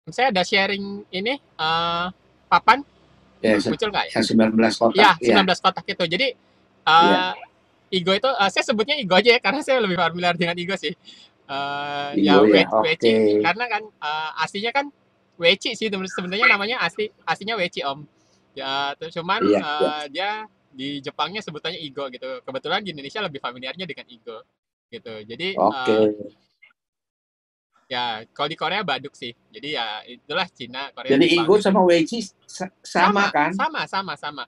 Saya ada sharing ini papan, Ya, muncul nggak ya? yang 19 kotak, Ya, ya. 19 kotak itu. Jadi Iya, Igo itu saya sebutnya Igo aja ya karena saya lebih familiar dengan Igo sih. Igo Ya ya. Oke. Weci karena kan aslinya kan Weci sih sebenarnya namanya aslinya Weci Om. Ya, cuman Iya, iya. dia di Jepangnya sebutannya Igo gitu. Kebetulan di Indonesia lebih familiarnya dengan Igo gitu. Jadi Oke. ya kalau di Korea Baduk sih. Jadi ya itulah Cina, Korea, Jadi Jepang Igo gitu. sama Weichi sama Sama, kan? sama.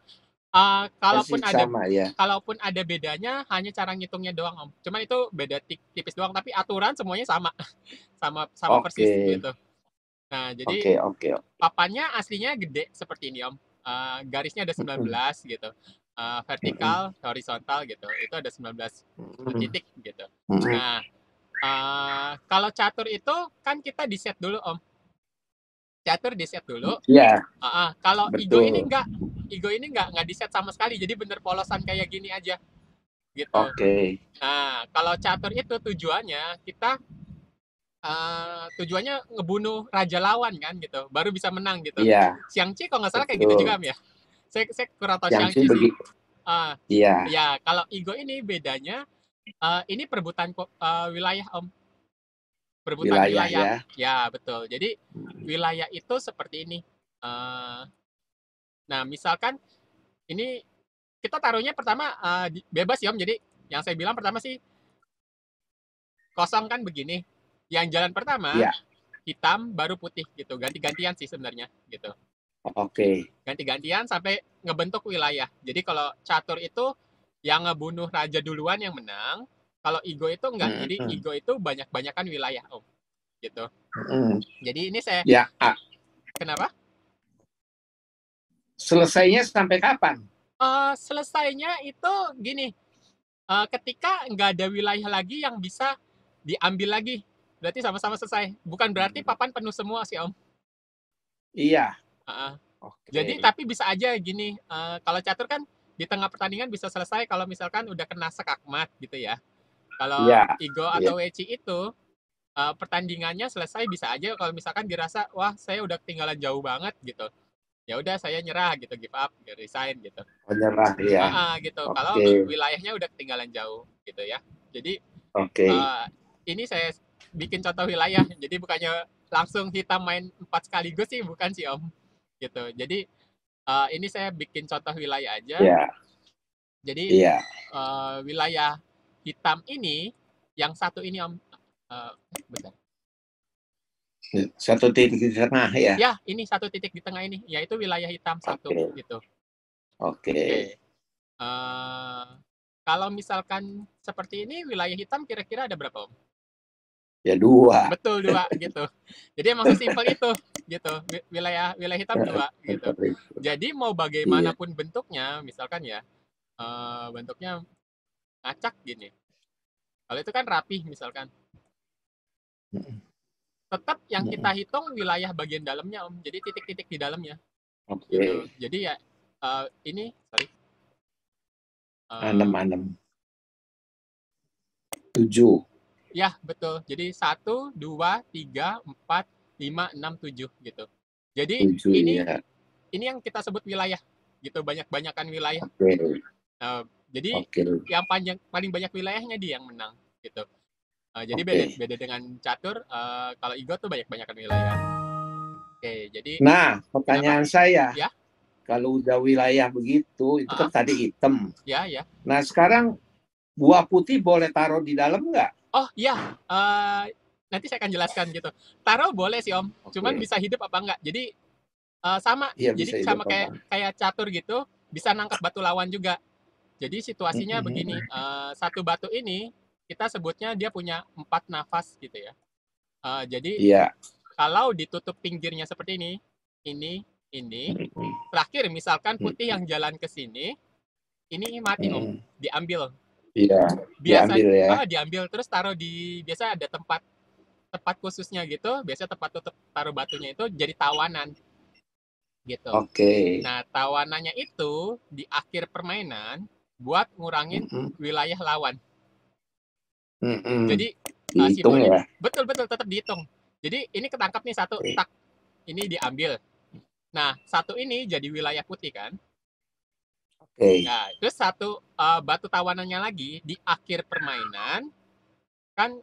Uh, kalaupun Persis ada sama ya. kalaupun ada bedanya hanya cara ngitungnya doang Om. Cuman itu beda tipis doang tapi aturan semuanya sama. Sama Oke. persis gitu. Nah, jadi Oke, oke. papannya aslinya gede seperti ini Om. Garisnya ada 19 gitu. Vertikal, horizontal gitu. Itu ada 19 titik gitu. Nah, kalau catur itu kan kita di set dulu Om. Catur di set dulu. Iya, Kalau Igo ini betul. enggak. Igo ini enggak di set sama sekali. Jadi bener polosan kayak gini aja gitu. Oke. Nah, kalau catur itu tujuannya ngebunuh raja lawan kan gitu, baru bisa menang gitu. Iya, Xiangqi kalau nggak salah kayak gitu juga betul. Am ya. Saya kurang tahu Yang sih Xiangqi sih. begitu. Uh, Iya, ya kalau Igo ini bedanya ini perebutan wilayah Om, perebutan wilayah wilayah. ya. Ya betul. Jadi wilayah itu seperti ini. Uh, nah misalkan ini kita taruhnya pertama bebas ya Om. Jadi yang saya bilang pertama sih kosong kan begini. Yang jalan pertama Iya, hitam baru putih gitu. Ganti-gantian sih sebenarnya gitu. oke. Ganti-gantian sampai ngebentuk wilayah. Jadi kalau catur itu yang ngebunuh raja duluan yang menang. Kalau Igo itu enggak. Jadi Mm-mm. Igo itu banyak-banyakan wilayah Om gitu. Mm-mm. Jadi ini saya Ya, kenapa? selesainya sampai kapan? Selesainya itu gini. Ketika nggak ada wilayah lagi yang bisa diambil lagi, berarti sama-sama selesai. Bukan berarti papan penuh semua sih Om. Iya, Uh, Jadi oke. tapi bisa aja gini, kalau catur kan di tengah pertandingan bisa selesai kalau misalkan udah kena sekakmat gitu ya. Kalau Iya, Igo iya. atau Weci itu pertandingannya selesai bisa aja kalau misalkan dirasa wah saya udah ketinggalan jauh banget gitu. Ya udah saya nyerah gitu, give up, resign gitu. Menyerah ya. Gitu. Kalau Oke, wilayahnya udah ketinggalan jauh gitu ya. Jadi oke. ini saya bikin contoh wilayah. Jadi bukannya langsung kita main 4 sekaligus sih bukan sih Om. Gitu. Jadi ini saya bikin contoh wilayah aja. Ya, Jadi iya. wilayah hitam ini yang satu ini Om, bentar. Satu titik di tengah ya. Ya, ini satu titik di tengah ini, yaitu wilayah hitam satu Oke, gitu. oke. Oke. Uh, Kalau misalkan seperti ini wilayah hitam kira-kira ada berapa Om? Ya dua. Betul dua gitu. Jadi emang sesimpel itu gitu. Wilayah wilayah hitam dua gitu. Seperti itu. Jadi mau Iya. bagaimanapun bentuknya, misalkan ya bentuknya acak gini. Kalau itu kan rapih misalkan. Tetap yang kita hitung wilayah bagian dalamnya Om. Jadi titik-titik di dalamnya gitu. Oke. Jadi ya ini sorry. Anem, Uh, anem. 7. Ya betul. Jadi satu, dua, tiga, empat, lima, enam, tujuh gitu. Jadi 7 ini ya. ini yang kita sebut wilayah gitu. Banyak-banyakan wilayah. Oke. Jadi Oke. yang paling banyak wilayahnya dia yang menang gitu. Jadi beda Oke. beda dengan catur. Kalau Igo tuh banyak-banyakan wilayah. Oke, jadi Nah, kenapa? pertanyaan saya, Ya, kalau udah wilayah begitu, itu kan uh, tadi hitam. ya. Nah, sekarang buah putih boleh taruh di dalam nggak? Oh ya, nanti saya akan jelaskan gitu. Taruh boleh sih Om, cuman Oke. bisa hidup apa enggak. Jadi sama, Iya, jadi bisa hidup sama apa? kayak kayak catur gitu, bisa nangkap batu lawan juga. Jadi situasinya begini, satu batu ini kita sebutnya dia punya 4 nafas gitu ya. Jadi Iya. kalau ditutup pinggirnya seperti ini, terakhir misalkan putih yang jalan ke sini, ini mati Om, diambil. Iya, Biasa diambil ya. diambil terus taruh di biasa ada tempat tempat khususnya gitu, biasanya tempat tutup taruh batunya itu jadi tawanan gitu. Oke. Nah, tawanannya itu di akhir permainan buat ngurangin wilayah lawan. Jadi Dihitung simbolnya ya. betul betul tetap dihitung. Jadi ini ketangkap nih satu Oke. tak. ini diambil. Nah, satu ini jadi wilayah putih kan. Oke. Terus satu batu tawanannya lagi di akhir permainan kan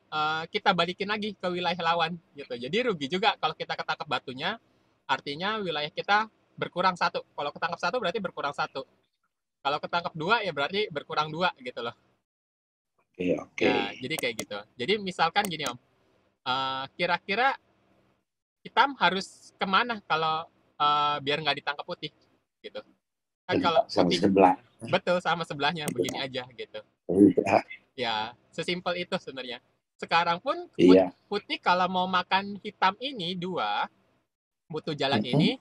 kita balikin lagi ke wilayah lawan gitu. Jadi rugi juga kalau kita ketangkep batunya, artinya wilayah kita berkurang satu. Kalau ketangkep satu berarti berkurang satu. Kalau ketangkep dua ya berarti berkurang dua gitu loh. Oke. Ya, jadi kayak gitu. Jadi misalkan gini Om, kira-kira hitam harus kemana kalau biar nggak ditangkap putih gitu. Kan kalau Sama putih sebelah. betul sama sebelahnya begini aja gitu. Iya. Ya, sesimpel itu sebenarnya. Sekarang pun Iya. putih kalau mau makan hitam ini dua, butuh jalan ini,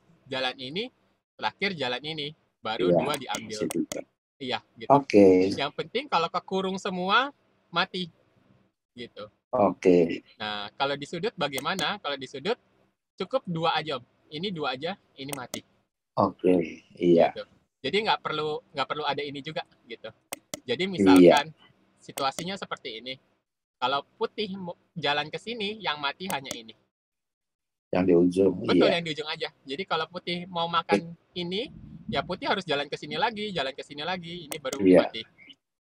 terakhir jalan ini, baru Iya. dua diambil. Iya, gitu. Oke. Yang penting kalau kekurung semua, mati. Gitu. Oke. Nah, kalau di sudut bagaimana? Kalau di sudut, cukup dua aja. Ini dua aja, ini mati. Oke. Iya. Gitu. Jadi nggak perlu ada ini juga gitu. Jadi Iya. misalkan situasinya seperti ini. Kalau putih jalan ke sini, yang mati hanya ini. Yang di ujung. Betul, Iya. yang di ujung aja. Jadi kalau putih mau makan ini, ya putih harus jalan ke sini lagi, ini baru Iya. mati.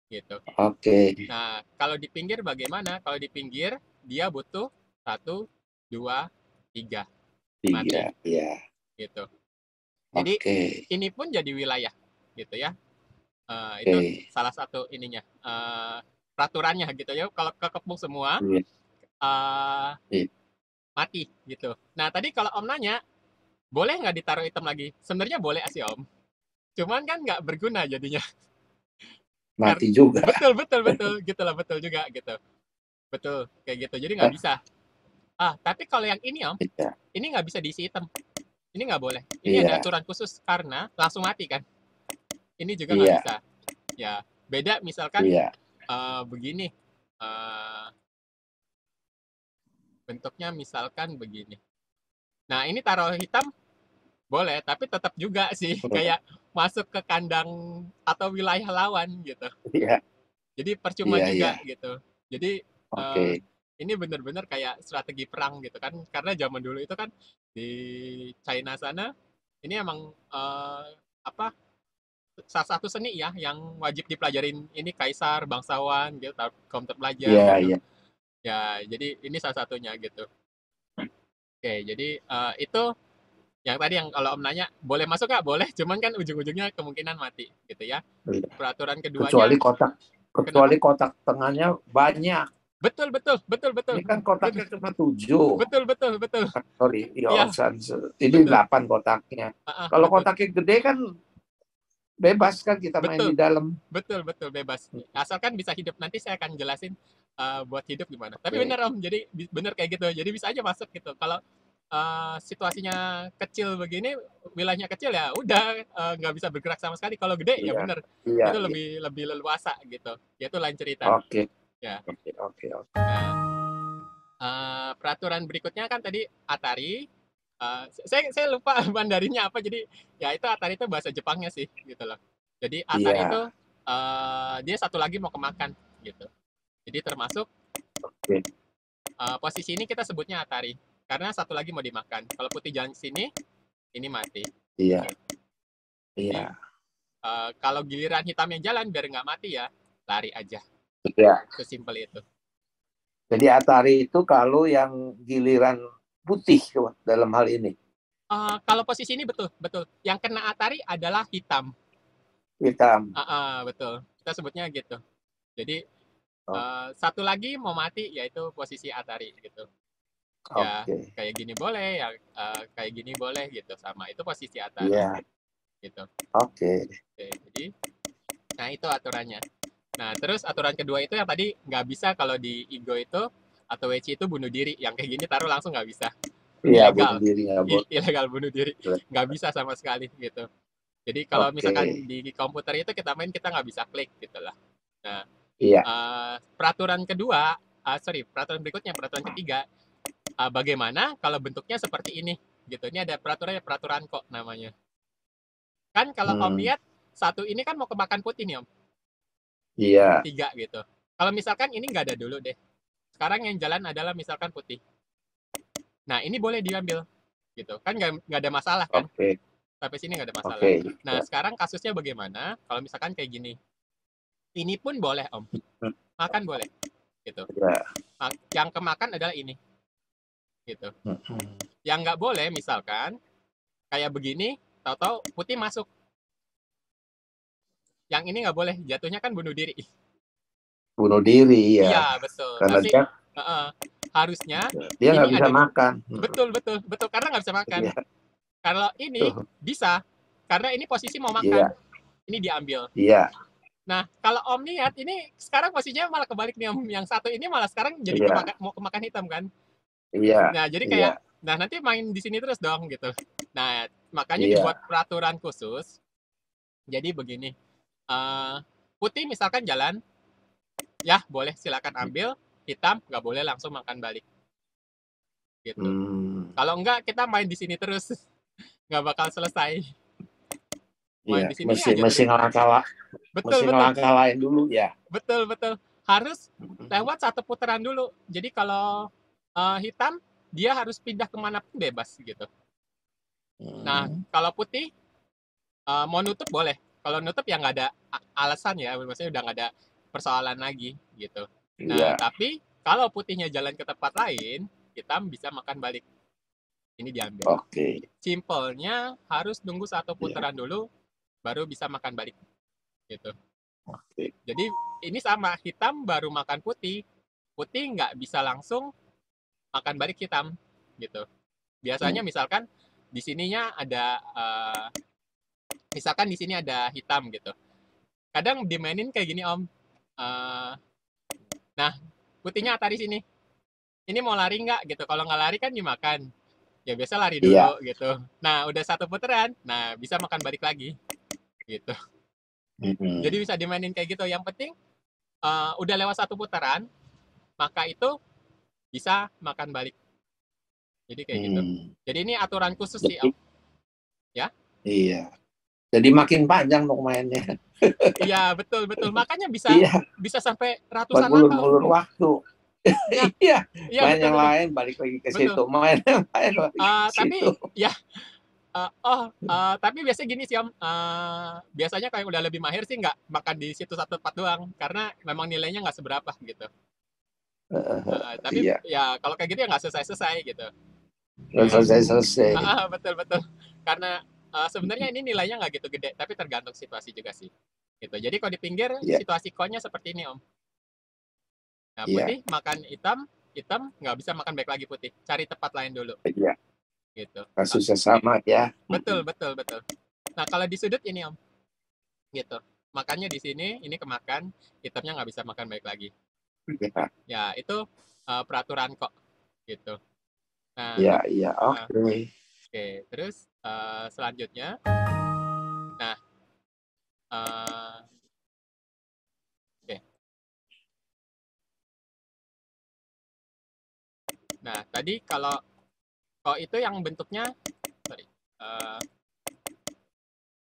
Gitu. Oke. Nah, kalau di pinggir bagaimana? Kalau di pinggir dia butuh 1, 2, 3 mati. Iya. Gitu. Jadi Oke. ini pun jadi wilayah, gitu ya. Itu salah satu ininya, peraturannya gitu ya. Kalau kekepung semua, mati gitu. Nah tadi kalau Om nanya, boleh nggak ditaruh item lagi? Sebenarnya boleh sih Om. Cuman kan nggak berguna jadinya. Mati juga. Betul, gitu lah, betul juga gitu. Betul, kayak gitu. Jadi nggak bisa. Tapi kalau yang ini Om, ini nggak bisa diisi item. Ini nggak boleh. Ini ada aturan khusus karena langsung mati kan. Ini juga nggak bisa. Ya, beda misalkan begini. Bentuknya misalkan begini. Nah, ini taruh hitam boleh, tapi tetap juga sih kayak masuk ke kandang atau wilayah lawan gitu. Iya. Jadi percuma juga gitu. Jadi ini benar-benar kayak strategi perang gitu kan. Karena zaman dulu itu kan di China sana ini emang salah satu seni ya yang wajib dipelajarin ini kaisar, bangsawan gitu, kaum terpelajar gitu. Ya, jadi ini salah satunya gitu. Oke, jadi itu yang tadi yang kalau Om nanya boleh masuk nggak? Boleh, cuman kan ujung-ujungnya kemungkinan mati gitu ya. Peraturan keduanya kecuali kotak tengahnya banyak. Betul. Ini kan kotaknya cuma 7. Betul. Sorry, ya. Ini 8 kotaknya. Kalau kotaknya gede kan bebas kan kita main di dalam. Betul bebas. Asalkan bisa hidup. Nanti saya akan jelasin buat hidup gimana. Tapi benar Om, jadi benar kayak gitu. Jadi bisa aja masuk gitu. Kalau situasinya kecil begini, wilayahnya kecil ya udah nggak bisa bergerak sama sekali. Kalau gede ya benar, itu lebih leluasa gitu. Ya itu lain cerita. Oke. Ya. Oke. Nah, peraturan berikutnya kan tadi Atari. Saya lupa Mandarinnya apa, jadi ya itu Atari itu bahasa Jepangnya sih gitu loh. Jadi Atari itu dia satu lagi mau kemakan gitu. Jadi termasuk posisi ini kita sebutnya Atari karena satu lagi mau dimakan. Kalau putih jalan sini, ini mati. Iya. Jadi, kalau giliran hitamnya jalan biar nggak mati ya lari aja. Iya. Sesimpel itu. Jadi Atari itu kalau yang giliran putih dalam hal ini. Kalau posisi ini betul. Yang kena Atari adalah hitam. Betul. Kita sebutnya gitu. Jadi satu lagi mau mati yaitu posisi Atari gitu. Ya kayak gini boleh, ya kayak gini boleh gitu, sama itu posisi Atari. Gitu. Jadi, nah itu aturannya. Nah terus aturan kedua itu yang tadi nggak bisa kalau di Igo itu atau WC itu bunuh diri. Yang kayak gini taruh langsung nggak bisa. Ilegal. Ilegal bunuh diri. Nggak bisa sama sekali gitu. Jadi kalau misalkan di komputer itu kita main, kita nggak bisa klik gitu lah. Nah, peraturan kedua, peraturan berikutnya, peraturan ketiga, bagaimana kalau bentuknya seperti ini gitu. Ini ada peraturannya, peraturan kok namanya. Kan kalau Om lihat satu ini kan mau kemakan putih nih Om. Iya. 3 gitu. Kalau misalkan ini nggak ada dulu deh. Sekarang yang jalan adalah misalkan putih. Nah ini boleh diambil. gitu kan, nggak ada masalah kan, Oke. sampai sini nggak ada masalah. Oke. Nah Ya. sekarang kasusnya bagaimana kalau misalkan kayak gini, ini pun boleh Om, makan boleh gitu, Ya. yang kemakan adalah ini gitu. Hmm. Yang nggak boleh misalkan kayak begini, tahu-tahu putih masuk, yang ini nggak boleh, jatuhnya kan bunuh diri. Bunuh diri ya, Iya betul, karena tapi harusnya dia ini nggak bisa ada makan. betul betul betul, karena nggak bisa makan. Iya. Kalau ini Tuh. bisa, karena ini posisi mau makan, Iya. ini diambil. Iya. Nah kalau Om lihat ini sekarang posisinya malah kebalik nih Om, yang satu ini malah sekarang jadi Iya. mau kemakan hitam kan. Iya. Nah jadi Iya. kayak, nah nanti main di sini terus dong gitu. Nah makanya Iya. dibuat peraturan khusus. Jadi begini, putih misalkan jalan, ya boleh silakan ambil, hitam nggak boleh langsung makan balik gitu. Kalau enggak kita main di sini terus, nggak bakal selesai. Main Iya, di sini mesti aja mesti terus. mesti Betul betul ngelangkah-lain dulu ya. betul betul. Harus lewat satu putaran dulu. Jadi kalau hitam dia harus pindah kemana pun bebas gitu. Nah kalau putih mau nutup boleh. Kalau nutup ya nggak ada alasan ya, maksudnya udah nggak ada persoalan lagi gitu. Nah Iya. tapi kalau putihnya jalan ke tempat lain, hitam bisa makan balik. Ini diambil. Oke. Simpelnya harus nunggu satu Iya. putaran dulu, baru bisa makan balik gitu. Oke. Jadi ini sama, hitam baru makan putih, putih nggak bisa langsung makan balik hitam gitu. Biasanya misalkan di sininya ada misalkan di sini ada hitam gitu. Kadang dimainin kayak gini Om. Nah putihnya di sini. Ini mau lari nggak gitu? Kalau nggak lari kan dimakan. Ya biasa lari Iya. dulu gitu. Nah udah satu putaran, nah bisa makan balik lagi gitu. Jadi bisa dimainin kayak gitu. Yang penting udah lewat satu putaran, maka itu bisa makan balik. Jadi kayak gitu. Jadi ini aturan khusus sih Om. Ya. Iya. Jadi makin panjang dong mainnya. Iya betul betul. Makanya bisa Iya. bisa sampai ratusan langkah Om. Berulur-ulur waktu. Ya, Iya. iya Main betul yang betul. lain balik lagi ke Betul. situ. Main yang lain balik ke Tapi situ. ya tapi biasanya gini sih Om, biasanya kalau yang udah lebih mahir sih nggak makan di situ satu tempat doang, karena memang nilainya nggak seberapa gitu. Tapi Iya. ya kalau kayak gitu ya nggak selesai-selesai gitu. Nggak Ya, selesai-selesai. betul betul. Karena sebenarnya ini nilainya nggak gitu gede, tapi tergantung situasi juga sih. Gitu. Jadi kalau di pinggir Iya. situasi konya seperti ini Om. Nah Iya. putih makan hitam, hitam nggak bisa makan baik lagi putih. Cari tempat lain dulu. Iya. Gitu. Kasusnya sama ya. Betul betul betul. Nah kalau di sudut ini Om, gitu. Makannya di sini, ini kemakan, hitamnya nggak bisa makan baik lagi. Iya. Ya itu peraturan kok, gitu. Nah, Iya. Iya. Oke. oke. Terus selanjutnya, nah, oke. Nah tadi kalau itu yang bentuknya, sorry.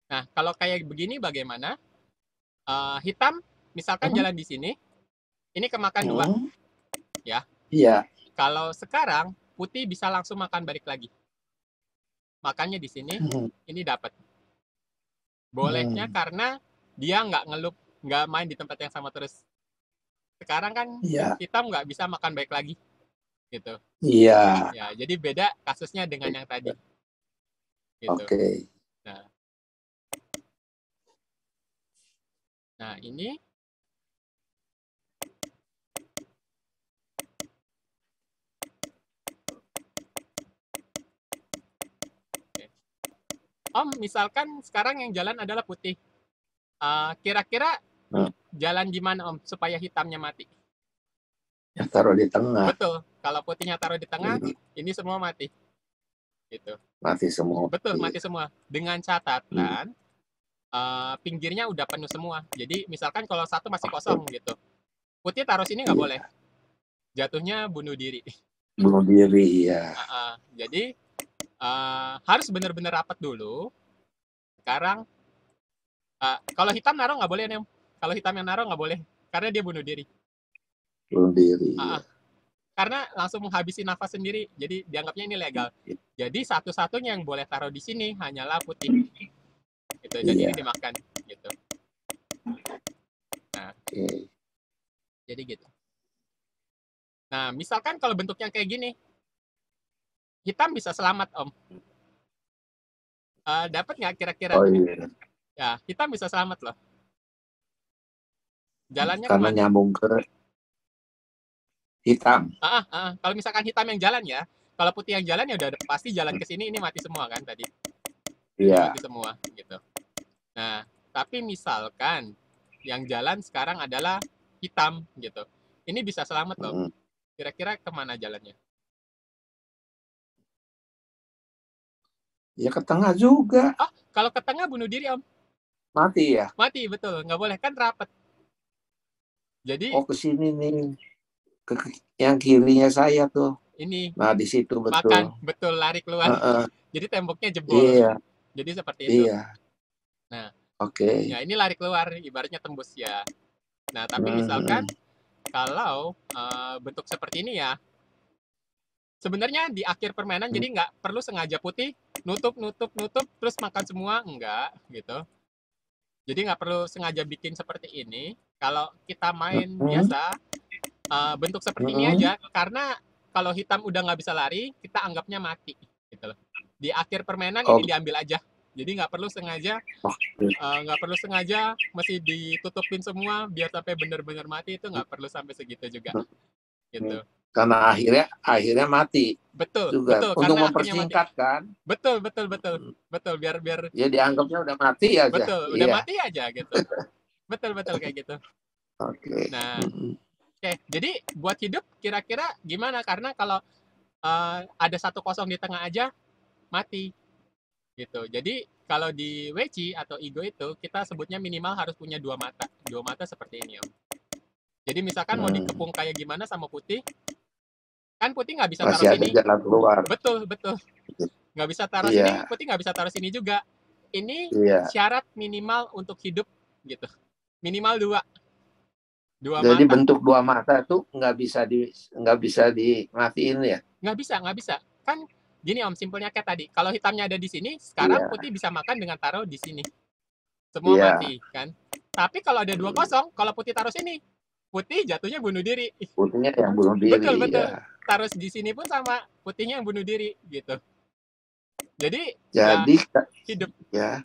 Nah kalau kayak begini bagaimana? Hitam, misalkan jalan di sini, ini kemakan dua, ya. Iya. Kalau sekarang putih bisa langsung makan balik lagi. Makannya di sini, ini dapat. Bolehnya karena dia nggak ngelup, nggak main di tempat yang sama terus. Sekarang kan hitam nggak bisa makan baik lagi, gitu. Iya. Ya, jadi beda kasusnya dengan yang tadi. Gitu. Oke. Nah ini Om, misalkan sekarang yang jalan adalah putih. Kira-kira jalan gimana Om supaya hitamnya mati? Ya taruh di tengah. Betul. Kalau putihnya taruh di tengah, ini semua mati. Gitu. Mati semua. Betul, mati semua. Dengan catatan pinggirnya udah penuh semua. Jadi misalkan kalau satu masih kosong gitu, putih taruh sini nggak boleh. Jatuhnya bunuh diri. Bunuh diri ya. Jadi harus benar-benar rapat dulu. Sekarang kalau hitam naruh nggak boleh nih. Kalau hitam yang naruh nggak boleh karena dia bunuh diri. Bunuh diri. karena langsung menghabisi nafas sendiri, jadi dianggapnya ini legal. Jadi satu-satunya yang boleh taruh di sini hanyalah putih, gitu. Jadi ini dimakan, gitu. Nah, jadi gitu. Nah, misalkan kalau bentuknya kayak gini, hitam bisa selamat, Om. Dapat nggak kira-kira? Oh iya. Ya, hitam bisa selamat loh. Jalannya karena kemana? Nyambung ke hitam. Kalau misalkan hitam yang jalan ya, kalau putih yang jalan ya udah pasti jalan ke sini, ini mati semua kan tadi. Ini mati semua, gitu. Nah, tapi misalkan yang jalan sekarang adalah hitam, gitu. Ini bisa selamat loh. Kira-kira kemana jalannya? Ya ke tengah juga. Oh, kalau ke tengah bunuh diri, Om. Mati ya? Mati, betul. Nggak boleh, kan rapat. Jadi, ke sini nih. Yang kirinya saya tuh. Ini. Nah, di situ betul. Makan, betul, lari keluar. Jadi temboknya jebol. Iya. Jadi seperti itu. Iya. Nah, Oke. Ya, ini lari keluar, ibaratnya tembus ya. Nah, tapi misalkan kalau bentuk seperti ini ya, sebenarnya di akhir permainan jadi nggak perlu sengaja putih nutup terus makan semua, enggak gitu. Jadi nggak perlu sengaja bikin seperti ini. Kalau kita main biasa, bentuk seperti ini aja, karena kalau hitam udah nggak bisa lari, kita anggapnya mati gitu loh. Di akhir permainan ini diambil aja. Jadi nggak perlu sengaja, mesti ditutupin semua biar sampai benar-benar mati, itu nggak perlu sampai segitu juga, gitu. Karena akhirnya mati. Betul, juga. betul. Untuk Karena mempersingkat kan. Betul. Biar. Ya dianggapnya udah mati aja. Betul, udah mati aja gitu. betul kayak gitu. Oke. Nah, jadi buat hidup kira-kira gimana? Karena kalau ada 1-0 di tengah aja mati. Gitu. Jadi kalau di Weci atau Igo itu kita sebutnya minimal harus punya 2 mata. 2 mata seperti ini, Om. Jadi misalkan mau dikepung kayak gimana sama putih, kan putih nggak bisa taruh sini. Jalan keluar. Betul. Nggak bisa taruh sini, putih nggak bisa taruh sini juga. Ini syarat minimal untuk hidup gitu. Minimal 2 Jadi mata. bentuk 2 mata itu nggak bisa dimatiin ya? Nggak bisa. Kan gini, Om, simpelnya kayak tadi. Kalau hitamnya ada di sini, sekarang putih bisa makan dengan taruh di sini. Semua mati, kan? Tapi kalau ada 2-0, kalau putih taruh sini, putih jatuhnya bunuh diri. Putihnya yang bunuh diri. Betul. Taruh di sini pun sama, putihnya yang bunuh diri, gitu. Jadi hidup. Ya.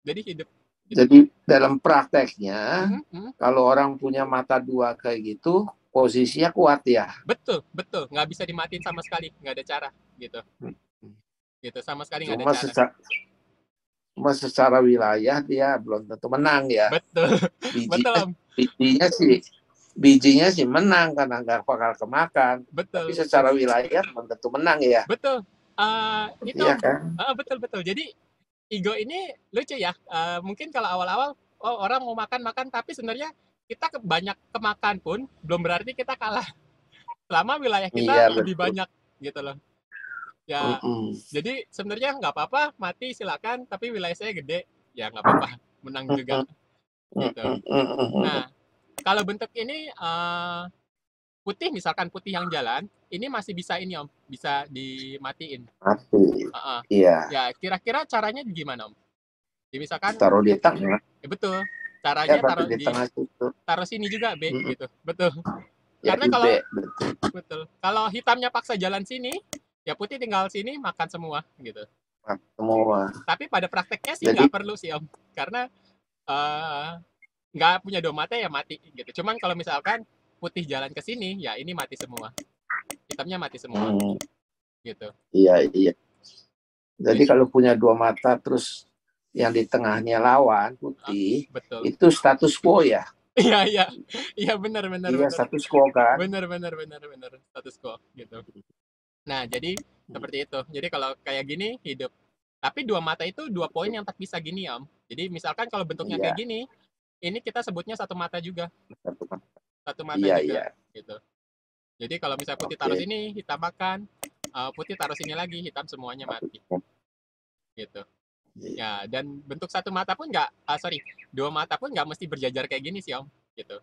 Jadi hidup. Jadi dalam prakteknya, kalau orang punya mata 2 kayak gitu, posisinya kuat ya. Betul. Nggak bisa dimatiin sama sekali, nggak ada cara, gitu. Gitu, sama sekali nggak ada cara. Cuma secara wilayah dia belum tentu menang ya. Betul. Bijinya sih menang karena nggak bakal kemakan. Betul. Tapi secara wilayah belum tentu menang ya. Betul. Itu. Iya kan? Betul. Jadi Igo ini lucu ya. Mungkin kalau awal-awal orang mau makan, tapi sebenarnya kita banyak kemakan pun belum berarti kita kalah. Selama wilayah kita lebih banyak gitu loh. Ya, jadi sebenarnya nggak apa-apa mati silakan, tapi wilayah saya gede, ya nggak apa-apa, menang juga. Gitu. Nah, kalau bentuk ini putih, misalkan putih yang jalan, ini masih bisa ini, Om, bisa dimatiin. Mati. Iya. Ya, kira-kira caranya gimana, Om? Jadi misalkan taruh di tengah. Betul. Caranya taruh di tengah situ. Taruh sini juga B gitu. Betul. Karena kalau betul. Kalau hitamnya paksa jalan sini, ya putih tinggal sini makan semua gitu. Semua. Tapi pada prakteknya sih nggak perlu sih, Om. Karena nggak punya 2 mata ya mati gitu. Cuman kalau misalkan putih jalan ke sini, ya ini mati semua. Hitamnya mati semua. Gitu. Iya. Jadi kalau punya 2 mata terus yang di tengahnya lawan putih, itu status quo ya? Iya benar. Iya, status quo kan? Benar, status quo gitu. Nah, jadi seperti itu. Jadi kalau kayak gini hidup. Tapi 2 mata itu 2 poin yang tak bisa gini, Om. Jadi misalkan kalau bentuknya kayak gini, ini kita sebutnya 1 mata juga. 1 mata juga. Gitu. Jadi kalau misalnya putih taruh sini, hitam makan. Putih taruh sini lagi, hitam semuanya mati. Gitu. Ya, dan bentuk 1 mata pun 2 mata pun nggak mesti berjajar kayak gini sih, Om. Gitu.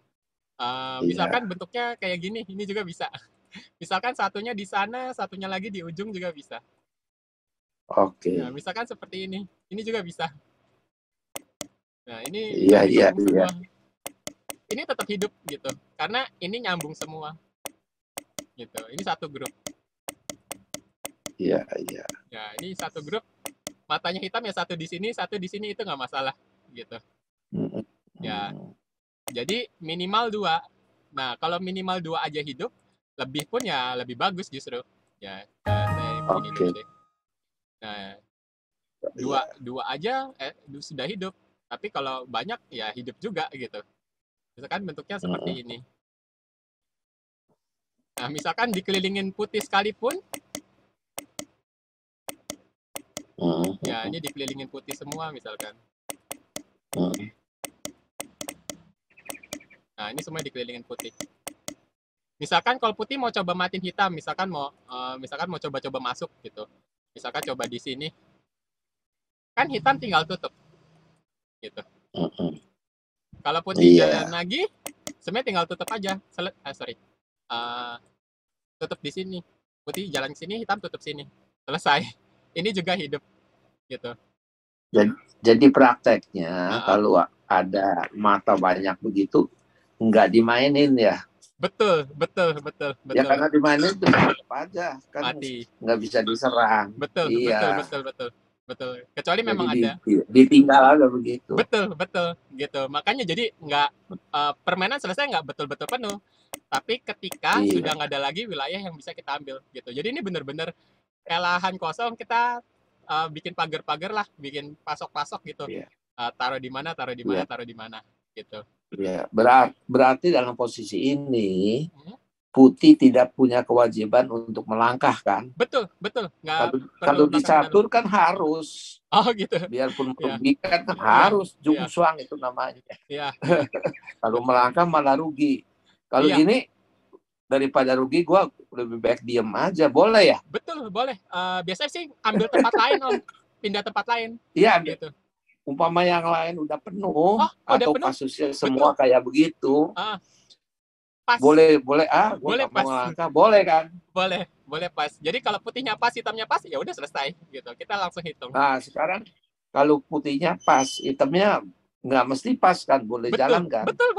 Misalkan bentuknya kayak gini, ini juga bisa. Misalkan satunya di sana, satunya lagi di ujung juga bisa. Oke. Nah, misalkan seperti ini juga bisa. Nah, ini Iya, berarti iya, nyambung iya. semua. Ini tetap hidup gitu, karena ini nyambung semua. Gitu. Ini satu grup. Iya, iya. Ya, ini satu grup. Matanya hitam ya satu di sini itu nggak masalah gitu. Ya, jadi minimal 2. Nah, kalau minimal 2 aja hidup, lebih pun ya lebih bagus justru. Ya, saya begini dulu Oke. deh. Nah, Iya. dua aja sudah hidup. Tapi kalau banyak ya hidup juga gitu. Misalkan bentuknya seperti ini. Nah, misalkan dikelilingin putih sekalipun, ya ini dikelilingin putih semua misalkan. Nah, ini semua dikelilingin putih. Misalkan kalau putih mau coba matiin hitam, misalkan mau coba-coba masuk gitu. Misalkan coba di sini, kan hitam tinggal tutup gitu. Kalau putih jalan lagi, sebenarnya tinggal tutup aja. Tutup di sini. Putih jalan ke sini, hitam tutup sini. Selesai. Ini juga hidup gitu. Jadi prakteknya kalau ada mata banyak begitu, nggak dimainin ya? Betul. Ya karena dimainin itu tetap aja kan mati. Nggak bisa diserang. Betul. Kecuali Jadi memang ada. ditinggal aja begitu. Betul gitu. Makanya jadi nggak permainan selesai nggak betul-betul penuh. Tapi ketika sudah nggak ada lagi wilayah yang bisa kita ambil gitu. Jadi ini benar-benar kayak lahan kosong kita bikin pagar-pagar lah, bikin pasok-pasok gitu. Taruh di mana gitu. Ya, berarti dalam posisi ini putih tidak punya kewajiban untuk melangkah kan? Betul. Kalau dicatur kan harus. Oh gitu. Biarpun merugikan kan harus jungsuang itu namanya. Kalau melangkah malah rugi. Kalau ini daripada rugi, gue lebih baik diem aja. Boleh ya? Betul, boleh. Biasanya sih ambil tempat lain, Om. Pindah tempat lain. Iya, gitu. Umpama yang lain udah penuh, atau penuh? Kasusnya semua kayak begitu. Pas. Boleh, gue boleh pas. Mau langkah, boleh kan? Boleh pas. Jadi kalau putihnya pas, hitamnya pas, ya udah selesai gitu. Kita langsung hitung. Nah, sekarang kalau putihnya pas, hitamnya nggak mesti pas kan, boleh jalan kan? Betul,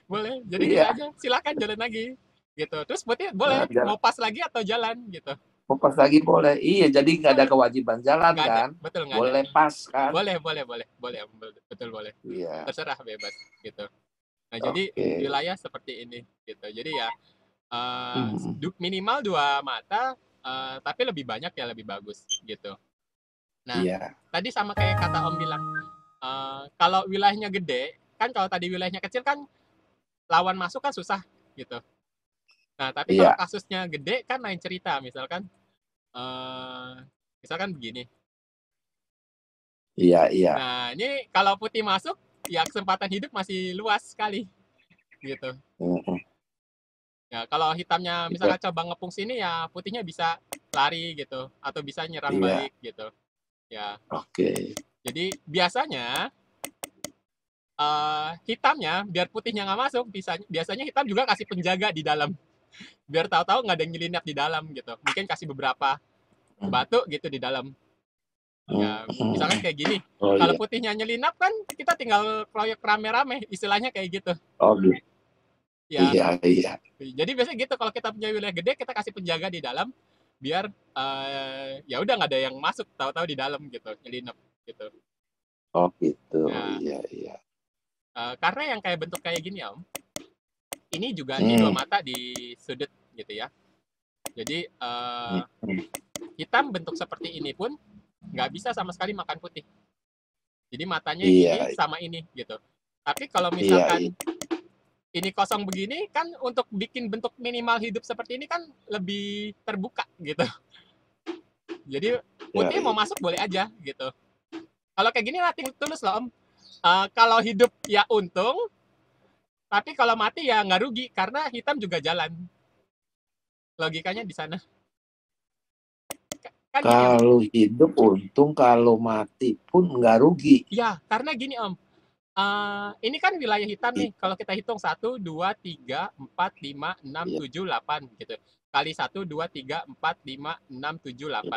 boleh. Jadi gini aja, silakan jalan lagi gitu. Terus putih boleh mau pas lagi atau jalan gitu. Mau pas lagi boleh. Iya, jadi nggak ada kewajiban jalan kan? Betul, nggak boleh ada. Pas kan? Boleh. Betul boleh. Iya. Terserah bebas gitu. Nah, jadi wilayah seperti ini gitu. Jadi ya minimal 2 mata, tapi lebih banyak ya lebih bagus gitu. Nah, tadi sama kayak kata Om bilang, kalau wilayahnya gede, kan kalau tadi wilayahnya kecil kan lawan masuk kan susah gitu. Nah, tapi kalau kasusnya gede kan lain cerita. Misalkan begini. Iya. Nah, ini kalau putih masuk, ya kesempatan hidup masih luas sekali gitu. Ya, kalau hitamnya misalkan coba ngepung sini ya putihnya bisa lari gitu atau bisa nyerang balik gitu. Ya. Jadi biasanya hitamnya biar putihnya nggak masuk, biasanya hitam juga kasih penjaga di dalam. Biar tahu-tahu nggak ada yang nyelinap di dalam gitu. Mungkin kasih beberapa batu gitu di dalam. Ya, misalkan kayak gini. Kalau putihnya nyelinap kan kita tinggal keroyok rame-rame, istilahnya kayak gitu. Gitu. Iya. Jadi biasanya gitu kalau kita punya wilayah gede kita kasih penjaga di dalam biar ya udah nggak ada yang masuk tahu-tahu di dalam gitu nyelinap gitu. Oh gitu. Nah, iya. Karena yang kayak bentuk kayak gini Om, ini juga ini 2 mata di sudut gitu ya. Jadi hitam bentuk seperti ini pun nggak bisa sama sekali makan putih. Jadi matanya ini sama ini gitu. Tapi kalau misalkan ini kosong begini kan untuk bikin bentuk minimal hidup seperti ini kan lebih terbuka gitu. Jadi putih mau masuk boleh aja gitu. Kalau kayak gini latih tulus loh Om. Kalau hidup ya untung, tapi kalau mati ya nggak rugi karena hitam juga jalan. Logikanya di sana. Kan kalau hidup untung, kalau mati pun nggak rugi. Ya, karena gini Om. Ini kan wilayah hitam nih. Kalau kita hitung 1, 2, 3, 4, 5, 6, 7, 8 gitu. Kali 1, 2, 3, 4, 5, 6, 7, 8.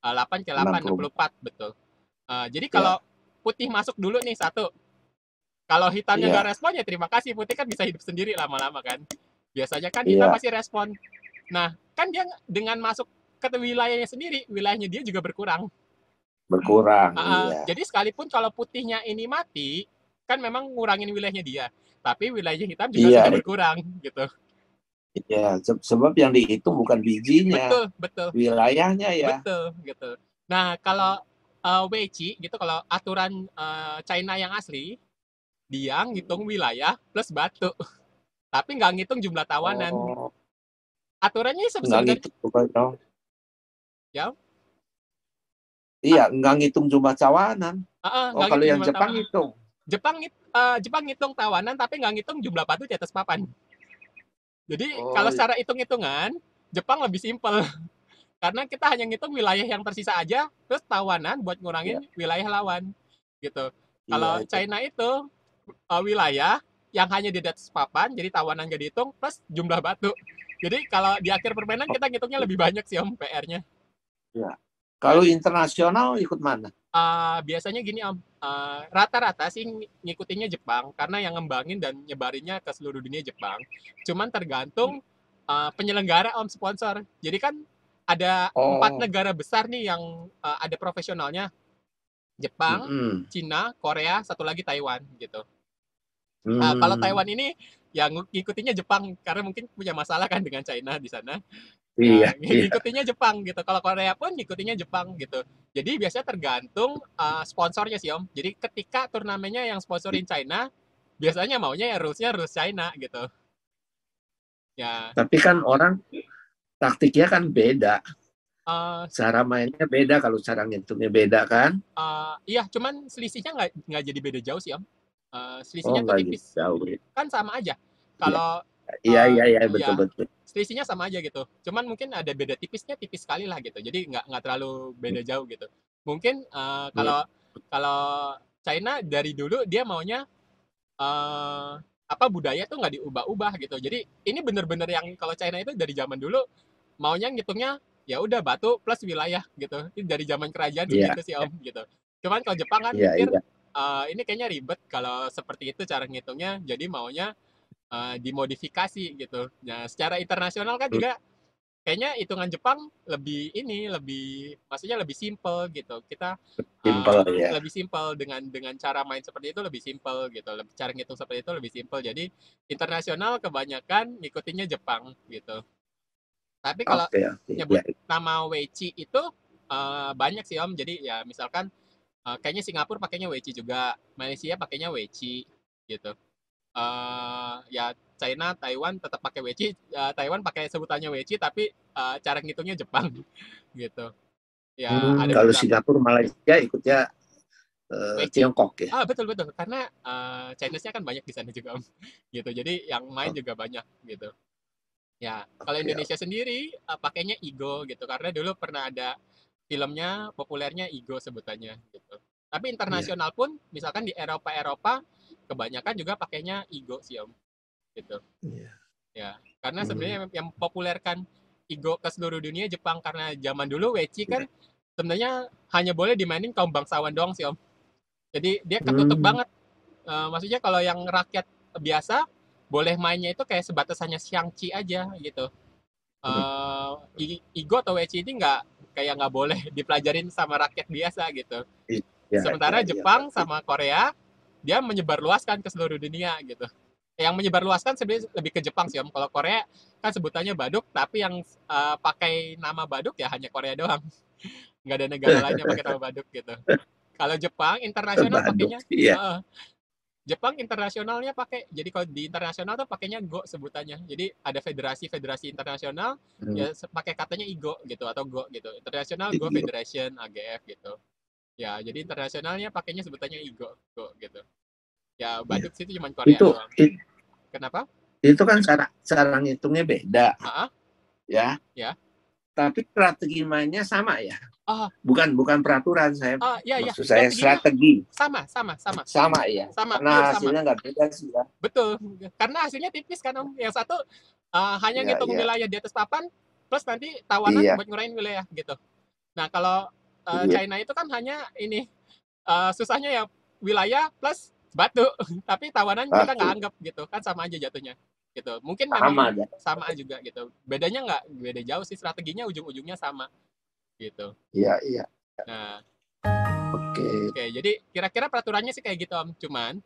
8 ke 8, 64, betul. Jadi kalau putih masuk dulu nih 1. Kalau hitamnya nggak respon, ya terima kasih. Putih kan bisa hidup sendiri lama-lama kan. Biasanya kan hitam masih respon. Nah, kan dia dengan masuk ke wilayahnya sendiri, wilayahnya dia juga berkurang. Iya. Jadi sekalipun kalau putihnya ini mati, kan memang ngurangin wilayahnya dia. Tapi wilayah hitam juga sudah berkurang gitu. Iya, sebab yang dihitung bukan bijinya. Betul. Wilayahnya ya. Betul, gitu. Nah, kalau Weiqi gitu, kalau aturan China yang asli, dia ngitung wilayah plus batu. Tapi nggak ngitung jumlah tawanan. Aturannya sebenarnya ya. Iya, nggak ngitung jumlah tawanan. Kalau yang Jepang ngitung. Jepang ngitung tawanan tapi nggak ngitung jumlah batu di atas papan. Jadi kalau secara hitung-hitungan, Jepang lebih simpel. Karena kita hanya ngitung wilayah yang tersisa aja, terus tawanan buat ngurangin wilayah lawan. Gitu. Kalau China itu wilayah yang hanya di atas papan, jadi tawanan nggak dihitung, plus jumlah batu. Jadi kalau di akhir permainan kita ngitungnya lebih banyak sih Om PR-nya. Ya. Kalau internasional ikut mana? Biasanya gini Om, rata-rata sih ngikutinnya Jepang karena yang ngembangin dan nyebarinnya ke seluruh dunia Jepang. Cuman tergantung penyelenggara Om, sponsor. Jadi kan ada 4 negara besar nih yang ada profesionalnya. Jepang, Cina, Korea, satu lagi Taiwan gitu. Kalau Taiwan ini yang ngikutinnya Jepang karena mungkin punya masalah kan dengan China di sana. Ngikutinnya Jepang gitu. Kalau Korea pun ngikutinnya Jepang gitu. Jadi biasanya tergantung sponsornya sih Om. Jadi ketika turnamennya yang sponsorin China, biasanya maunya ya rules-nya rules China gitu. Ya. Tapi kan orang taktiknya kan beda. Cara mainnya beda, kalau cara ngitungnya beda kan? Iya, cuman selisihnya nggak jadi beda jauh sih Om. Selisihnya tuh tipis. Jauh. Kan sama aja. Kalau iya betul. Selisihnya sama aja gitu. Cuman mungkin ada beda tipisnya, tipis sekali lah gitu. Jadi nggak terlalu beda jauh gitu. Mungkin kalau China dari dulu dia maunya budaya tuh nggak diubah-ubah gitu. Jadi ini bener-bener yang kalau China itu dari zaman dulu maunya ngitungnya ya udah batu plus wilayah gitu. Ini dari zaman kerajaan begitu sih Om gitu. Cuman kalau Jepang kan mikir ini kayaknya ribet kalau seperti itu cara ngitungnya. Jadi maunya dimodifikasi gitu. Nah, secara internasional kan juga kayaknya hitungan Jepang maksudnya lebih simple gitu. Kita lebih simple dengan cara main seperti itu, lebih simple gitu. Cara ngitung seperti itu lebih simple. Jadi internasional kebanyakan ngikutinnya Jepang gitu. Tapi kalau nyebut nama Weiqi itu banyak sih Om. Jadi ya misalkan kayaknya Singapura pakainya Weiqi juga, Malaysia pakainya Weiqi gitu. Ya China, Taiwan tetap pakai Weiqi, Taiwan pakai sebutannya Weiqi tapi cara ngitungnya Jepang gitu. Ya ada kalau Singapura, Malaysia ikutnya Tiongkok ya. Betul karena Chinese-nya kan banyak di sana juga Om. Gitu. Jadi yang main juga banyak gitu. Ya, kalau Indonesia sendiri pakainya Igo gitu karena dulu pernah ada filmnya populernya Igo sebutannya gitu. Tapi internasional pun misalkan di Eropa kebanyakan juga pakainya Igo sih Om gitu. Ya, karena sebenarnya yang populerkan Igo ke seluruh dunia Jepang karena zaman dulu Weiqi kan sebenarnya hanya boleh dimainin kaum bangsawan doang sih Om. Jadi dia ketutup banget. Maksudnya kalau yang rakyat biasa boleh mainnya itu kayak sebatas hanya Xiangqi aja gitu. Igo atau Weiqi ini nggak boleh dipelajarin sama rakyat biasa gitu. Sementara Jepang sama Korea dia menyebarluaskan ke seluruh dunia gitu. Yang menyebarluaskan sebenarnya lebih ke Jepang sih Om. Kalau Korea kan sebutannya baduk, tapi yang pakai nama baduk ya hanya Korea doang. Nggak ada negara lain yang pakai nama baduk gitu. Kalau Jepang internasional pakainya Jepang internasionalnya pakai. Jadi kalau di internasional tuh pakainya Go sebutannya. Jadi ada federasi internasional ya pakai katanya Igo gitu atau Go gitu. Internasional Go Federation AGF gitu. Ya, jadi internasionalnya pakainya sebutannya Igo, Go gitu. Ya, badut sih itu cuma Korea doang. Kenapa? Itu kan cara ngitungnya beda. Ya. Tapi strategi mainnya sama ya? Oh. Bukan peraturan saya. Iya. Maksud saya strategi. Sama. Sama ya. Sama. Karena hasilnya nggak beda sih ya. Betul. Karena hasilnya tipis kan Om. Yang satu hanya ngitung wilayah di atas papan, plus nanti tawanan buat ngurangin wilayah gitu. Nah kalau China itu kan hanya ini susahnya ya wilayah plus batu, tapi tawanan kita nggak anggap gitu kan, sama aja jatuhnya gitu. Mungkin memang sama juga gitu. Bedanya nggak beda jauh sih, strateginya ujung-ujungnya sama gitu. Iya. Nah, Oke, jadi kira-kira peraturannya sih kayak gitu Om. Cuman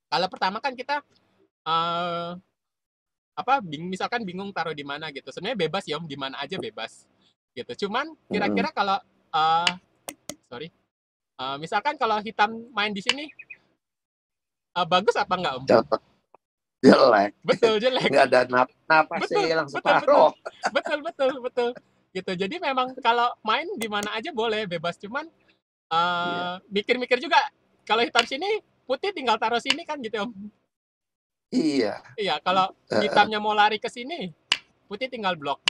kalau pertama kan kita misalkan bingung taruh di mana gitu. Sebenarnya bebas ya Om, di mana aja bebas gitu. Cuman kira-kira kalau misalkan kalau hitam main di sini bagus apa enggak Om? Jelek. Betul, jelek. Nggak ada napasnya, hilang separuh. Betul. Gitu. Jadi memang kalau main di mana aja boleh, bebas. Cuman mikir-mikir juga. Kalau hitam sini, putih tinggal taruh sini kan gitu Om. Iya, kalau hitamnya mau lari ke sini, putih tinggal blok.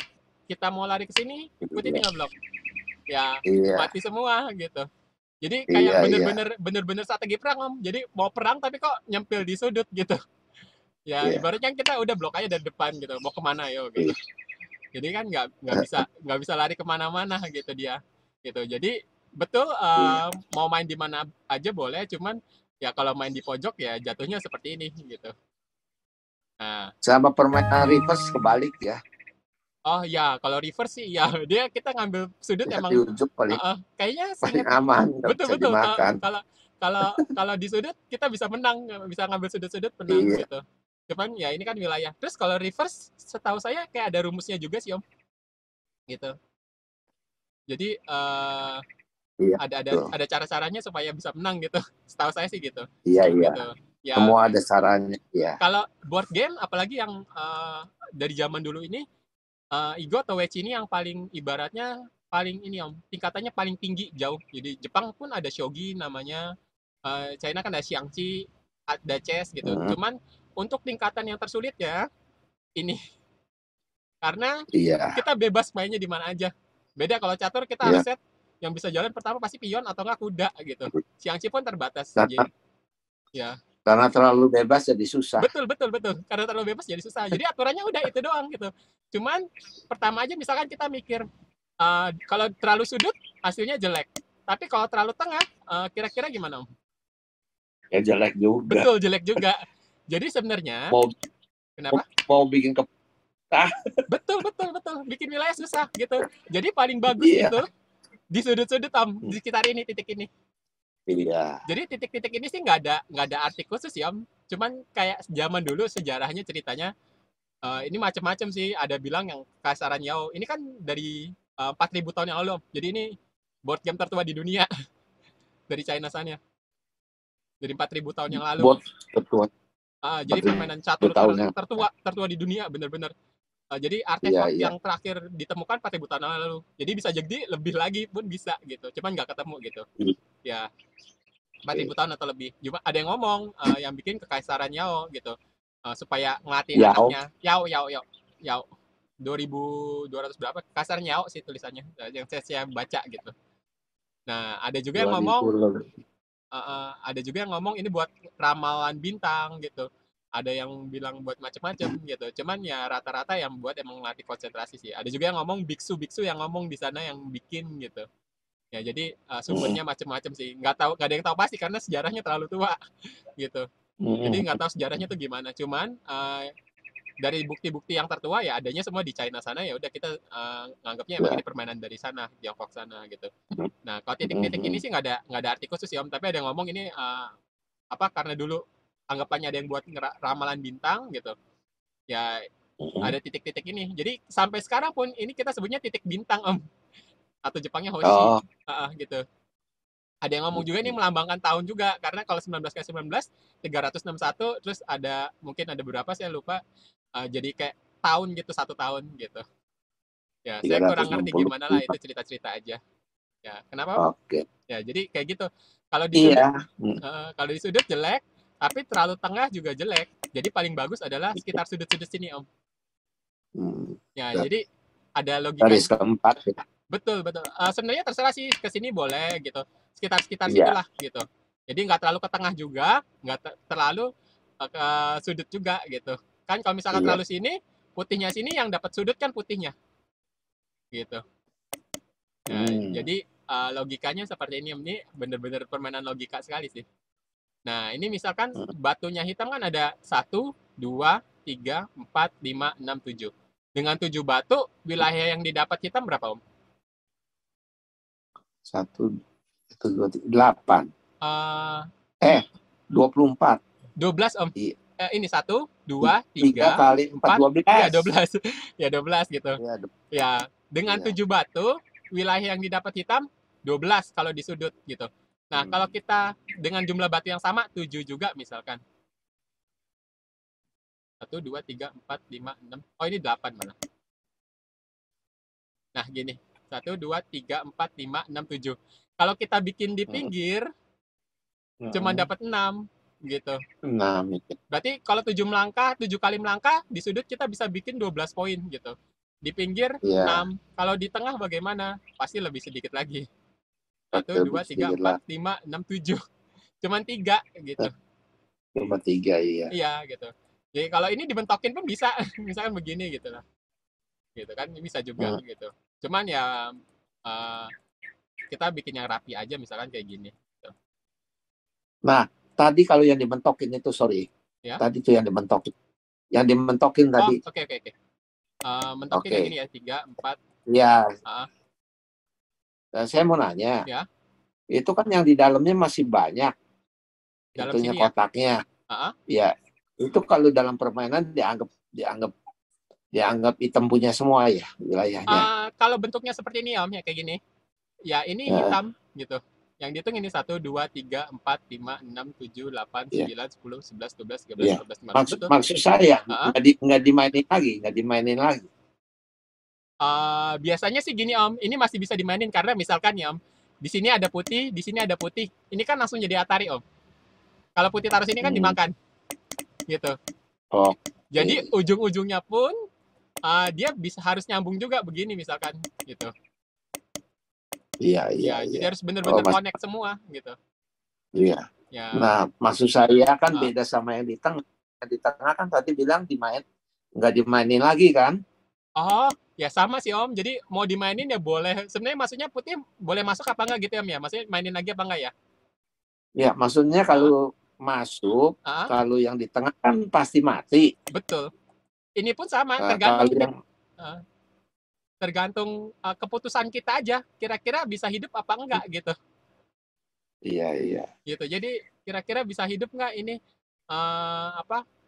Kita mau lari ke sini, putih tinggal blok. Ya, mati semua gitu. Jadi kayak bener-bener strategi perang Om. Jadi mau perang tapi kok nyempil di sudut gitu. Ya ibaratnya kita udah blok aja dari depan gitu, mau kemana yo gitu. Jadi kan nggak bisa lari kemana-mana gitu dia gitu. Jadi betul mau main di mana aja boleh, cuman ya kalau main di pojok ya jatuhnya seperti ini gitu. Nah, sama permainan reverse kebalik ya. Oh ya, kalau reverse sih ya dia kita ngambil sudut ya, emang kayaknya sangat aman. Betul. Kalau di sudut kita bisa menang, bisa ngambil sudut-sudut menang gitu. Cuman ya ini kan wilayah. Terus kalau reverse setahu saya kayak ada rumusnya juga sih Om. Gitu. Jadi ada cara-caranya supaya bisa menang gitu. Setahu saya sih gitu. Iya. Gitu. Ya, semua ada sarannya ya. Kalau board game apalagi yang dari zaman dulu ini Igo atau Wechi ini yang paling ibaratnya paling ini Om, tingkatannya paling tinggi jauh. Jadi Jepang pun ada shogi namanya, China kan ada xiangqi, ada chess gitu. Cuman untuk tingkatan yang tersulit ya ini. Karena kita bebas mainnya di mana aja. Beda kalau catur kita harus set yang bisa jalan pertama pasti pion atau enggak kuda gitu. Xiangqi pun terbatas. Jadi ya. Karena terlalu bebas jadi susah. Betul. Karena terlalu bebas jadi susah. Jadi aturannya udah itu doang gitu. Cuman pertama aja misalkan kita mikir kalau terlalu sudut hasilnya jelek. Tapi kalau terlalu tengah kira-kira gimana Om? Ya jelek juga. Betul, jelek juga. Jadi sebenarnya kenapa? Mau bikin Betul. Bikin wilayah susah gitu. Jadi paling bagus itu di sudut-sudut Om, di sekitar ini, titik ini. Iya. Jadi titik-titik ini sih nggak ada arti khusus ya Om. Cuman kayak zaman dulu sejarahnya ceritanya ini macam-macam sih. Ada bilang yang Kaisaran Yao. Ini kan dari 4.000 tahun yang lalu Om. Jadi ini board game tertua di dunia. Dari China sana. Dari 4.000 tahun yang lalu. Board tertua. Jadi permainan catur tertua di dunia bener-bener. Jadi artefak yang terakhir ditemukan 4.000 tahun yang lalu. Jadi bisa jadi lebih lagi pun bisa gitu. Cuman nggak ketemu gitu. Ya 4.000 tahun atau lebih. Cuma ada yang ngomong yang bikin Kekaisaran Yao gitu. Supaya ngelatih anaknya. Yao. 2.200 berapa? Kekaisaran Yao sih tulisannya. Yang saya baca gitu. Nah, ada juga yang ngomong ini buat ramalan bintang gitu. Ada yang bilang buat macam-macam gitu. Cuman ya rata-rata yang buat emang ngelatih konsentrasi sih. Ada juga yang ngomong biksu yang ngomong di sana yang bikin gitu. Ya jadi sumbernya macam-macam sih. Nggak ada yang tahu pasti karena sejarahnya terlalu tua gitu. Jadi nggak tahu sejarahnya tuh gimana. Cuman dari bukti-bukti yang tertua ya adanya semua di China sana, ya udah kita nganggapnya emang ini permainan dari sana, Tiongkok sana gitu. Nah kalau titik-titik ini sih nggak ada arti khusus ya Om. Tapi ada yang ngomong ini karena dulu anggapannya ada yang buat ramalan bintang gitu. Ya ada titik-titik ini. Jadi sampai sekarang pun ini kita sebutnya titik bintang Om. Atau Jepangnya Hoshi gitu. Ada yang ngomong juga ini melambangkan tahun juga, karena kalau 19 kali 19 361, terus mungkin ada berapa saya lupa, jadi kayak tahun gitu, 1 tahun gitu. Ya saya kurang ngerti gimana lah, itu cerita-cerita aja. Ya kenapa? Oke. Ya jadi kayak gitu. Kalau di sudut kalau di sudut jelek, tapi terlalu tengah juga jelek. Jadi paling bagus adalah sekitar sudut-sudut sini Om. Ya jadi ada logika. Garis keempat ya. Betul. Sebenarnya terserah sih, ke sini boleh gitu. Sekitar Iya. situlah gitu. Jadi nggak terlalu ke tengah juga, nggak terlalu ke sudut juga gitu. Kan kalau misalkan Iya. terlalu sini, putihnya sini yang dapat sudut kan putihnya. Gitu. Nah, jadi logikanya seperti ini. Ini benar-benar permainan logika sekali sih. Nah, ini misalkan batunya hitam kan ada 1, 2, 3, 4, 5, 6, 7. Dengan 7 batu, wilayah yang didapat hitam berapa, Om? 1, 2, 3, 8. 24. 12, Om. Iya. Ini 1, 2, 3 kali 4, 12. Iya, 12. Ya, 12 gitu. Ya, dengan 7 batu, wilayah yang didapat hitam 12 kalau di sudut gitu. Nah, kalau kita dengan jumlah batu yang sama, 7 juga misalkan. 1, 2, 3, 4, 5, 6. Oh, ini 8 malah. Nah, gini. 1, 2, 3, 4, 5, 6, 7. Kalau kita bikin di pinggir, cuma dapat 6 gitu. 6. Berarti kalau 7 melangkah, 7 kali melangkah, di sudut kita bisa bikin 12 poin gitu. Di pinggir 6. Kalau di tengah bagaimana? Pasti lebih sedikit lagi. 1, 2, 3, 4, 5, 6, 7. Cuman 3 gitu. Cuma 3, iya. Iya gitu. Jadi kalau ini dibentokin pun bisa, misalkan begini gitu lah. Gitu kan, bisa juga gitu. Cuman ya kita bikin yang rapi aja, misalkan kayak gini. Gitu. Nah, tadi kalau yang dibentokin itu, sorry. Ya? Tadi itu yang dibentokin. Yang dibentokin tadi. Oke. Mentokin yang ini ya, 3, 4. Ya. Saya mau nanya. Ya. Itu kan yang di dalamnya masih banyak. Dalam itunya sini kotaknya. Ya. Itu kalau dalam permainan dianggap hitam punya semua ya wilayahnya. Kalau bentuknya seperti ini Om, ya kayak gini. Ya ini hitam gitu. Yang dihitung ini 1, 2, 3, 4, 5, 6, 7, 8, 9, 10, 11, 12, 13, 14, 15. Maksud saya nggak dimainin lagi. Biasanya sih gini Om, ini masih bisa dimainin karena misalkan ya Om, di sini ada putih, di sini ada putih. Ini kan langsung jadi Atari Om. Kalau putih taruh sini kan dimakan. Gitu. Jadi ujung-ujungnya pun dia harus nyambung juga begini misalkan gitu. Iya. Jadi harus benar-benar connect semua gitu. Iya. Ya. Nah, maksud saya kan beda sama yang di tengah. Yang di tengah kan tadi bilang nggak dimainin lagi kan? Oh, ya sama sih Om. Jadi mau dimainin ya boleh. Sebenarnya maksudnya putih boleh masuk apa enggak gitu Om ya? Maksudnya mainin lagi apa enggak ya? Ya, maksudnya kalau masuk, kalau yang di tengah kan pasti mati. Betul. Ini pun sama, tergantung keputusan kita aja. Kira-kira bisa hidup apa enggak gitu. Iya. Gitu. Jadi kira-kira bisa hidup enggak ini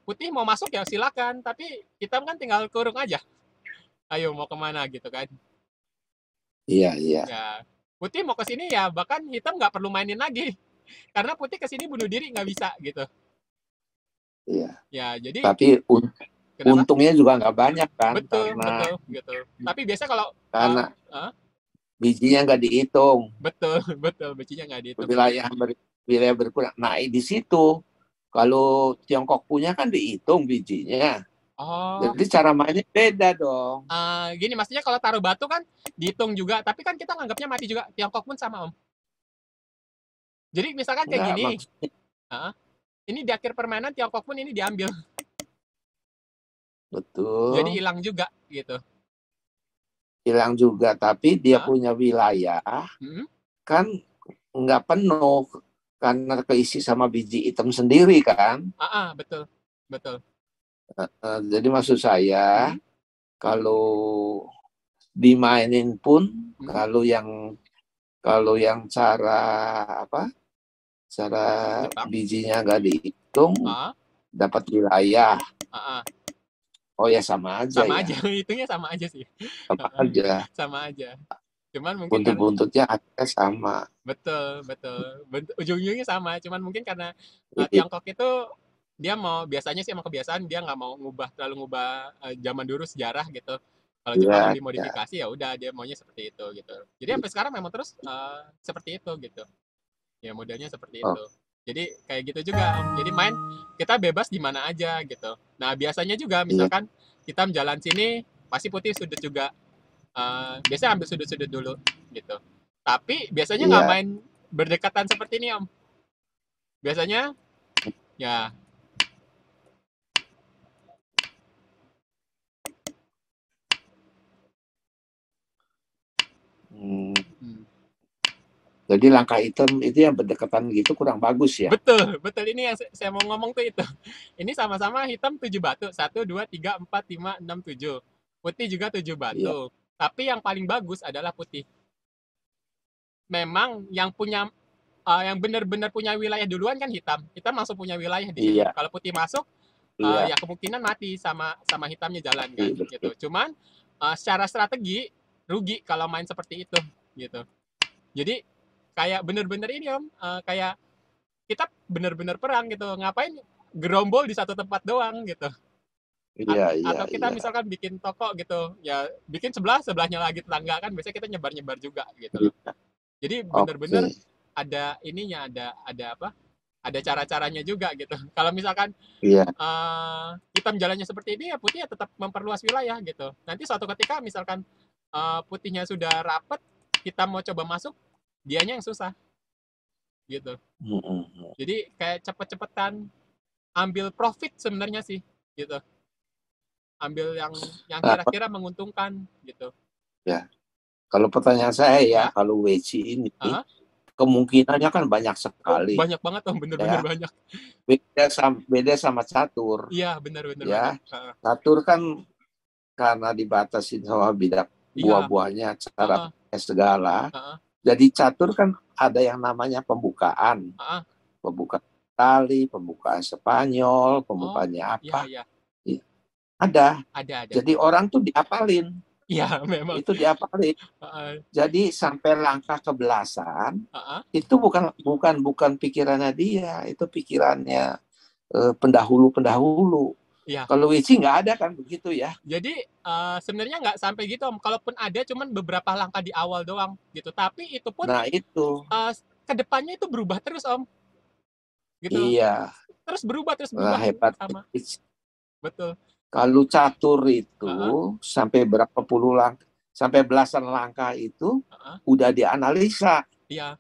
putih mau masuk ya silakan, tapi hitam kan tinggal kurung aja. Ayo mau kemana gitu kan? Iya. Ya, putih mau ke sini ya bahkan hitam nggak perlu mainin lagi. Karena putih ke sini bunuh diri nggak bisa gitu. Iya. Ya, jadi tapi untungnya juga nggak banyak kan? Betul gitu. Tapi biasa kalau karena bijinya nggak dihitung. Betul, bijinya nggak dihitung. Wilayah berkurang. Nah, di situ kalau Tiongkok punya kan dihitung bijinya. Jadi cara mainnya beda dong. Gini maksudnya kalau taruh batu kan dihitung juga, tapi kan kita nganggapnya mati juga. Tiongkok pun sama Om. Jadi misalkan kayak gini, ini di akhir permainan Tiongkok pun ini diambil. Betul. Jadi hilang juga gitu. Hilang juga, tapi dia punya wilayah kan nggak penuh karena keisi sama biji hitam sendiri kan. Betul. Jadi maksud saya kalau dimainin pun kalau yang cara bijinya nggak dihitung dapat wilayah. Oh ya sama aja. Hitungnya sama aja sih. Sama aja. Cuman mungkin buntut-buntutnya sama. Betul. Ujung-ujungnya sama, cuman mungkin karena Tiongkok itu dia biasanya sih emang kebiasaan dia nggak mau terlalu ngubah zaman dulu sejarah gitu. Kalau Jepang mau dimodifikasi ya udah dia maunya seperti itu gitu. Jadi sampai sekarang memang terus seperti itu gitu. Ya modelnya seperti itu. Jadi kayak gitu juga Om. Jadi kita bebas di mana aja gitu. Nah biasanya juga misalkan kita jalan sini pasti putih sudut juga. biasanya ambil sudut-sudut dulu gitu. Tapi biasanya nggak Iya. main berdekatan seperti ini Om. Biasanya ya Jadi langkah hitam itu yang berdekatan gitu kurang bagus ya? Betul, betul. Ini yang saya mau ngomong tuh itu. Ini sama-sama hitam 7 batu. 1, 2, 3, 4, 5, 6, 7. Putih juga 7 Iya. batu. Tapi yang paling bagus adalah putih. Memang yang punya yang benar-benar punya wilayah duluan kan hitam. Hitam langsung punya wilayah di situ. Iya. Kalau putih masuk, Iya. ya kemungkinan mati sama hitamnya jalan kan. Iya, gitu. Cuman secara strategi rugi kalau main seperti itu gitu. Jadi kayak bener-bener ini Om, kayak kita bener-bener perang gitu. Ngapain gerombol di satu tempat doang gitu. Iya, iya, Atau kita iya. misalkan bikin toko gitu, ya bikin sebelahnya lagi tetangga kan, biasanya kita nyebar-nyebar juga gitu loh. Iya. Jadi bener-bener Oke. ada ininya, ada apa? Ada cara-caranya juga gitu. Kalau misalkan Iya. hitam jalannya seperti ini ya putih ya tetap memperluas wilayah gitu. Nanti suatu ketika misalkan putihnya sudah rapet, kita mau coba masuk, dianya yang susah gitu. Jadi kayak cepet-cepetan ambil profit sebenarnya sih gitu. Ambil yang kira-kira menguntungkan gitu. Ya. Kalau pertanyaan saya ya, kalau WC ini kemungkinannya kan banyak sekali. Banyak banget Om, bener-bener banyak. Beda sama catur. Iya, bener-bener ya. banyak. Catur kan karena dibatasi sama bidang buah-buahnya, cara segala. Jadi catur kan ada yang namanya pembukaan. Pembukaan Itali, pembukaan Spanyol, pembukaannya apa. Iya. Ada. Ada. Jadi orang tuh diapalin. Iya, memang. Itu diapalin. Jadi sampai langkah kebelasan, itu bukan pikirannya dia, itu pikirannya pendahulu. Ya. Kalau Wici nggak ada kan begitu ya. Jadi sebenarnya nggak sampai gitu Om. Kalaupun ada cuman beberapa langkah di awal doang gitu. Tapi itu pun kedepannya itu berubah terus Om. Gitu. Iya. Terus berubah. Nah, hebat. Sama. Betul. Kalau catur itu sampai berapa puluh langkah, sampai belasan langkah itu udah dianalisa. Iya.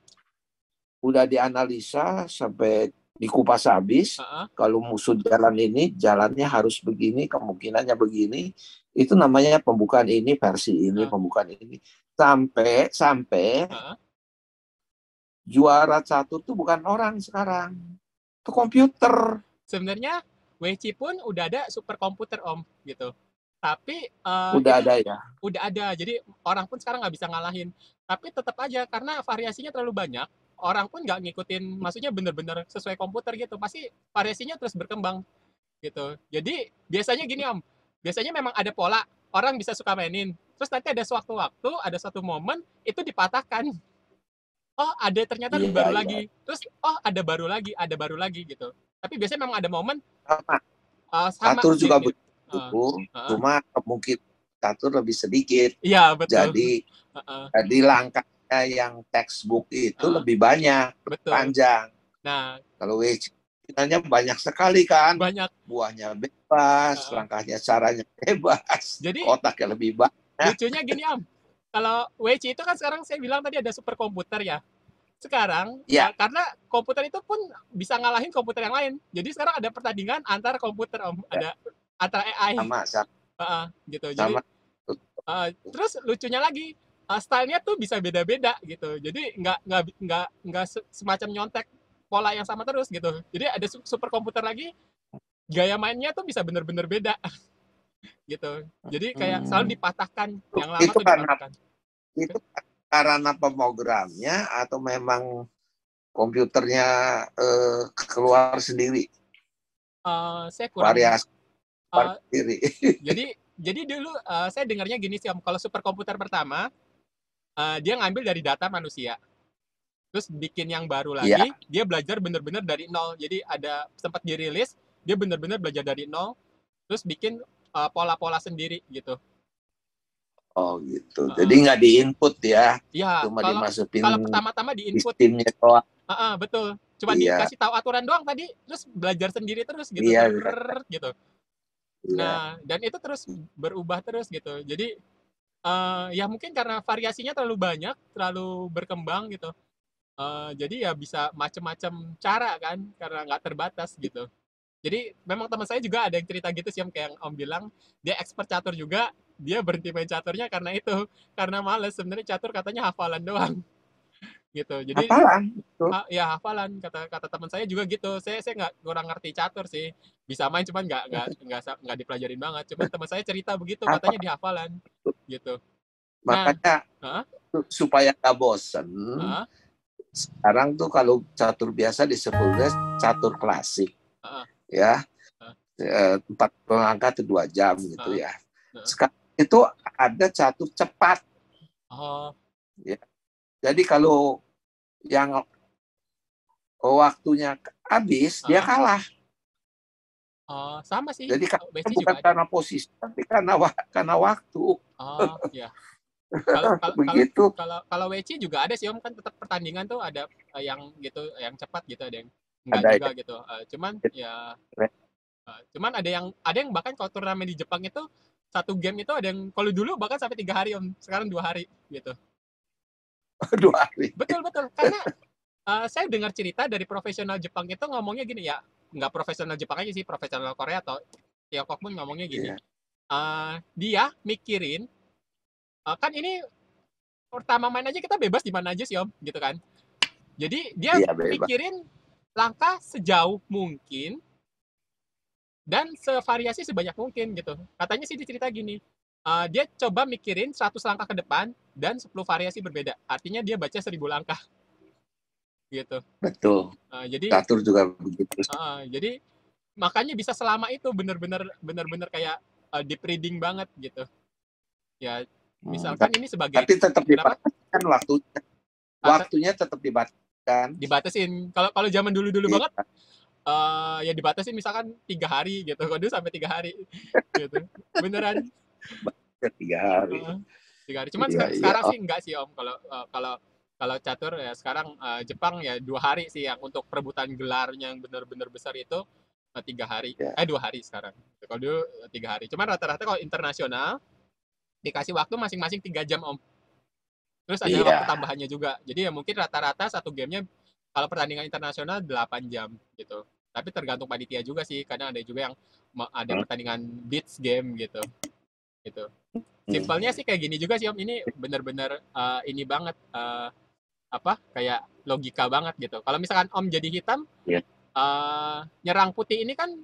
Udah dianalisa sampai dikupas habis. Kalau musuh jalan ini, jalannya harus begini, kemungkinannya begini. Itu namanya pembukaan ini, versi ini, pembukaan ini. Sampai juara catur tuh bukan orang sekarang. Itu komputer. Sebenarnya WC pun udah ada superkomputer Om gitu. Tapi udah ada ya. Udah ada. Jadi orang pun sekarang nggak bisa ngalahin. Tapi tetap aja karena variasinya terlalu banyak, orang pun nggak ngikutin, maksudnya bener-bener sesuai komputer gitu. Pasti variasinya terus berkembang gitu. Jadi biasanya gini Om, biasanya memang ada pola, orang bisa suka mainin. Terus nanti ada suatu satu momen itu dipatahkan. Oh ada ternyata baru lagi. Terus ada baru lagi gitu. Tapi biasanya memang ada momen sama catur juga begitu, cuma mungkin catur lebih sedikit. Iya betul. Jadi langkahnya yang textbook itu lebih banyak, panjang. Nah, kalau sebenarnya banyak sekali kan. Banyak. Buahnya bebas, langkahnya caranya bebas. Jadi otaknya lebih banyak. Lucunya gini Om, kalau WC itu kan sekarang saya bilang tadi ada superkomputer ya. Sekarang karena komputer itu pun bisa ngalahin komputer yang lain. Jadi sekarang ada pertandingan antar komputer Om, ada antara AI. Sama. Gitu. Jadi terus lucunya lagi stylenya tuh bisa beda-beda gitu. Jadi nggak semacam nyontek pola yang sama terus gitu. Jadi ada superkomputer lagi, gaya mainnya tuh bisa bener-bener beda gitu. Jadi kayak selalu dipatahkan, yang lama tuh dipatahkan. Itu karena pemogramnya atau memang komputernya keluar sendiri? Saya kurang variasi sendiri. Jadi dulu saya dengarnya gini sih Om, kalau superkomputer pertama dia ngambil dari data manusia, terus bikin yang baru lagi, dia belajar bener-bener dari nol. Jadi ada sempat dirilis, dia bener-bener belajar dari nol, terus bikin pola-pola sendiri gitu. Oh gitu. Jadi nggak diinput ya? Iya. Cuma dimasukin. Kalau pertama-tama diinput. Sistemnya doang. Betul. Cuma dikasih tahu aturan doang tadi, terus belajar sendiri terus gitu. Gitu. Nah, dan itu terus berubah terus gitu. Jadi Ya mungkin karena variasinya terlalu banyak, terlalu berkembang gitu. Jadi ya bisa macam-macam cara kan, karena nggak terbatas gitu. Jadi memang teman saya juga ada yang cerita gitu sih, kayak yang Om bilang, dia expert catur juga, dia berhenti main caturnya karena itu, karena males. Sebenarnya catur katanya hafalan doang gitu. Jadi Hafalan, betul. ya hafalan, kata kata teman saya juga gitu. Saya nggak kurang ngerti catur sih, bisa main cuman nggak dipelajarin banget. Cuman teman saya cerita begitu, katanya Apa? dihafalan gitu. Nah, Makanya heeh, supaya nggak bosen, heeh, sekarang tuh kalau catur biasa disebutnya catur klasik, heeh, ya, heeh, 4 angka atau 2 jam gitu heeh, ya. heeh. Sekarang itu ada catur cepat, Oh, ya. Jadi kalau yang waktunya habis, dia heeh. kalah. Oh, sama sih, Jadi WC bukan juga ada. karena posisi, tapi karena waktu. Oh, ya. Kalau kalau kalau Begitu. kalau WC juga ada sih Om, kan tetap pertandingan tuh ada yang gitu, yang cepat gitu, ada yang enggak Ada juga yang gitu. Cuman ada yang bahkan kalau turnamen di Jepang itu satu game itu ada yang kalau dulu bahkan sampai 3 hari Om, sekarang 2 hari gitu. 2 hari. Betul betul, karena saya dengar cerita dari profesional Jepang itu ngomongnya gini ya, nggak profesional Jepang aja sih, profesional Korea atau Tiongkok pun ngomongnya gini. Iya, Dia mikirin, kan ini pertama main aja kita bebas di mana aja sih Om, gitu kan. Jadi dia iya bebas. mikirin langkah sejauh mungkin dan sevariasi sebanyak mungkin gitu. Katanya sih dia cerita gini, dia coba mikirin 100 langkah ke depan dan 10 variasi berbeda. Artinya dia baca 1000 langkah gitu. Betul. Jadi Catur juga begitu. jadi makanya bisa selama itu bener-bener kayak deep reading banget gitu. Ya misalkan ini sebagai Tapi tetap kenapa? dibatasi waktunya. Waktunya tetap dibatasi. Dibatasin. Kalau kalau zaman dulu-dulu Iya, banget ya dibatasi misalkan 3 hari gitu, kalau dulu sampai 3 hari gitu, beneran. 3 hari. 3 hari, cuman Iya, iya. sekarang sih enggak sih Om, kalau kalau kalau catur ya sekarang, Jepang ya 2 hari sih yang untuk perebutan gelarnya yang benar-benar besar itu, 3 hari, Ya. 2 hari sekarang. Kalau dulu 3 hari, cuman rata-rata kalau internasional dikasih waktu masing-masing 3 jam Om, terus ada waktu Iya. tambahannya juga, jadi ya mungkin rata-rata satu gamenya kalau pertandingan internasional 8 jam gitu, tapi tergantung panitia juga sih, kadang ada juga yang ada pertandingan beach game gitu gitu. Simpelnya sih kayak gini juga sih Om, ini bener-bener ini banget, apa, kayak logika banget gitu. Kalau misalkan Om jadi hitam, Iya. nyerang putih ini kan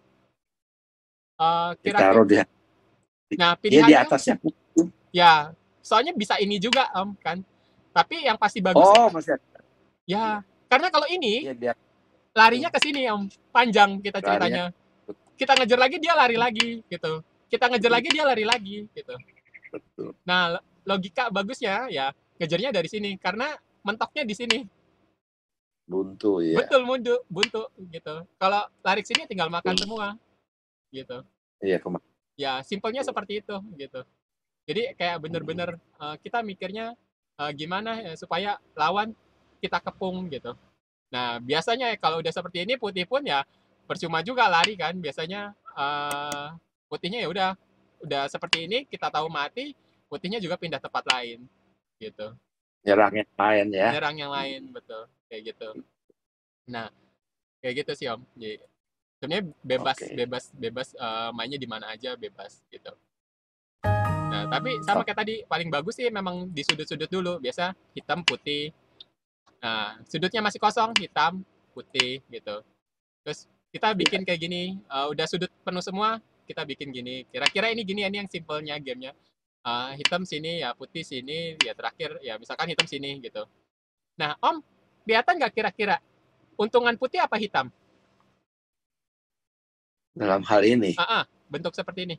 kira-kira, Ditaruh di nah dia di pilihannya atasnya. ya soalnya bisa ini juga Om kan. Tapi yang pasti bagusnya Oh, masih ada. ya karena kalau ini Iya, biar larinya ke sini Om, panjang kita larinya. ceritanya. Kita ngejar lagi dia lari lagi gitu. Kita ngejar lagi dia lari lagi gitu. Betul. Nah, logika bagusnya ya ngejarnya dari sini karena mentoknya di sini. Buntu ya. Betul, buntu gitu. Kalau lari ke sini tinggal makan semua gitu. Iya, kemarin. Ya simpelnya seperti itu gitu. Jadi kayak bener-bener kita mikirnya gimana ya supaya lawan kita kepung gitu. Nah biasanya kalau udah seperti ini putih pun ya percuma juga lari kan. Biasanya putihnya ya udah seperti ini kita tahu mati, putihnya juga pindah tempat lain gitu. Nyerang yang lain ya. Nyerang yang lain betul kayak gitu. Nah kayak gitu sih Om. Jadi sebenarnya bebas Oke. bebas bebas mainnya di mana aja bebas gitu. Nah tapi sama kayak tadi paling bagus sih memang di sudut-sudut dulu, biasa hitam putih. Nah sudutnya masih kosong, hitam putih gitu. Terus kita Ya. bikin kayak gini, udah sudut penuh semua, kita bikin gini. Kira-kira ini yang simpelnya gamenya. Hitam sini ya putih sini ya terakhir ya misalkan hitam sini gitu. Nah Om kelihatan nggak kira-kira untungan putih apa hitam? Dalam hal ini Bentuk seperti ini.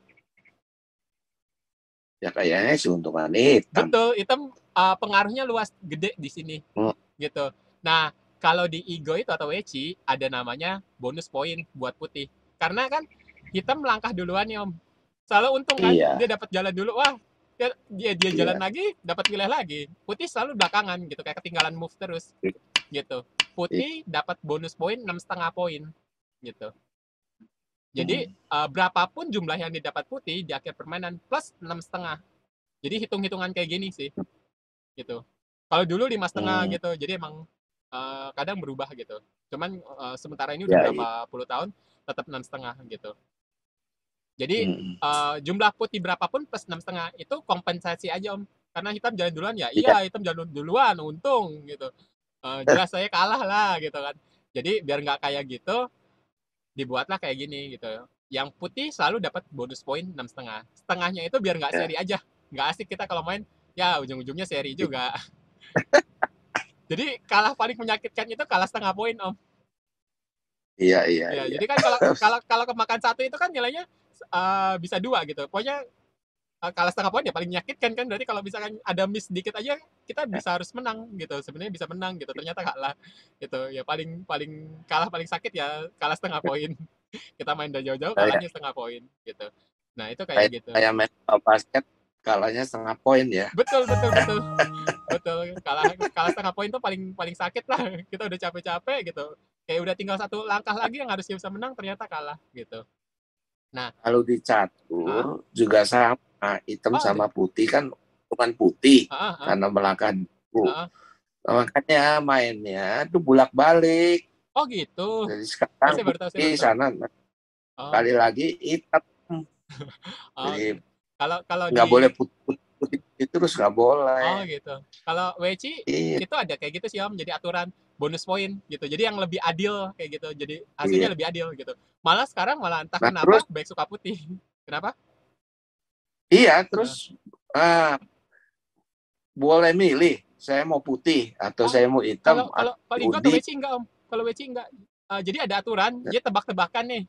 ya kayaknya sih untungan hitam. Betul, hitam pengaruhnya luas, gede di sini gitu. Nah kalau di Igo itu atau Eci ada namanya bonus poin buat putih, karena kan hitam melangkah duluan ya Om, selalu untung kan, Iya. dia dapat jalan dulu, wah dia jalan Iya. lagi dapat wilayah lagi, putih selalu belakangan gitu, kayak ketinggalan move terus gitu. Putih dapat bonus poin 6,5 poin gitu. Jadi berapapun jumlah yang didapat putih di akhir permainan plus 6,5 Jadi hitung-hitungan kayak gini sih, gitu. Kalau dulu 5,5 gitu, jadi emang kadang berubah gitu. Cuman sementara ini udah berapa puluh tahun tetap 6,5 gitu. Jadi jumlah putih berapapun plus 6,5 itu kompensasi aja Om. Karena hitam jalan duluan ya, iya hitam jalan duluan, untung gitu. Jelas saya kalah lah gitu kan. Jadi biar nggak kayak gitu, dibuatlah kayak gini gitu. Yang putih selalu dapat bonus poin 6,5. Setengahnya itu biar nggak seri aja. Nggak asik kita kalau main, ya ujung-ujungnya seri juga. Jadi kalah paling menyakitkan itu kalah setengah poin Om. Iya. Ya, jadi kan kalau kemakan satu itu kan nilainya bisa 2 gitu. Pokoknya kalah setengah poin ya paling menyakitkan kan. Berarti kalau misalkan ada miss dikit aja kita bisa harus menang gitu. Sebenarnya bisa menang gitu. Ternyata kalah gitu. Ya paling paling kalah paling sakit ya kalah setengah poin. Kita main dari jauh-jauh kalahnya setengah poin gitu. Nah, itu kayak gitu. Kayak main basket kalahnya setengah poin ya. Betul. Betul. Kalah setengah poin tuh paling paling sakit lah. Kita udah capek-capek gitu. Kayak udah tinggal satu langkah lagi yang harusnya bisa menang ternyata kalah gitu. Nah, kalau di catur juga sama, hitam sama putih kan bukan putih karena melangkah dulu. Makanya mainnya tuh bolak-balik. Oh gitu. Jadi sekarang putih sana kali lagi hitam. Jadi kalau nggak boleh putih terus nggak boleh. Oh gitu. Kalau WC itu ada kayak gitu sih Om. Jadi aturan bonus poin gitu. Jadi yang lebih adil kayak gitu. Jadi hasilnya lebih adil gitu. Malah sekarang malah entah kenapa terus, baik suka putih. Kenapa? Iya terus boleh milih. Saya mau putih atau saya mau hitam. Kalau Igo atau WC enggak Om. Kalau WC enggak. Jadi ada aturan. Jadi tebak-tebakan nih.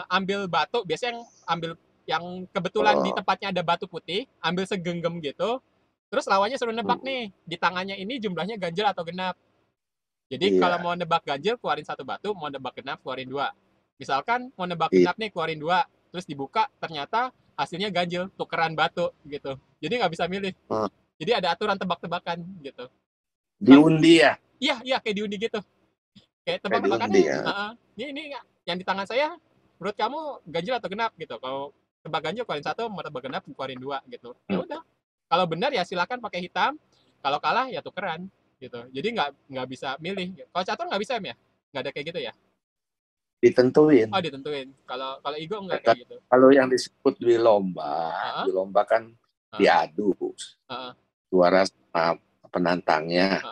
Ambil batu. Biasanya yang ambil yang kebetulan di tempatnya ada batu putih, ambil segenggam gitu, terus lawannya suruh nebak nih, di tangannya ini jumlahnya ganjil atau genap. Jadi kalau mau nebak ganjil keluarin satu batu, mau nebak genap keluarin 2. Misalkan mau nebak genap nih keluarin 2, terus dibuka ternyata hasilnya ganjil, tukeran batu gitu. Jadi nggak bisa milih. Jadi ada aturan tebak-tebakan gitu. Diundi ya? Iya kayak diundi gitu. Kayak tebak-tebakannya. Ini yang di tangan saya menurut kamu ganjil atau genap gitu. Kalau tebak ganjil keluarin 1, mau tebak genap keluarin 2 gitu. Ya udah. Kalau benar ya silakan pakai hitam. Kalau kalah ya tukeran gitu. Jadi nggak bisa milih. Kalau catur nggak bisa ya? Nggak ada kayak gitu ya? Ditentuin. Oh ditentuin. Kalau Igo nggak kayak gitu. Kalau yang disebut di lomba kan diadu. Suara sama penantangnya.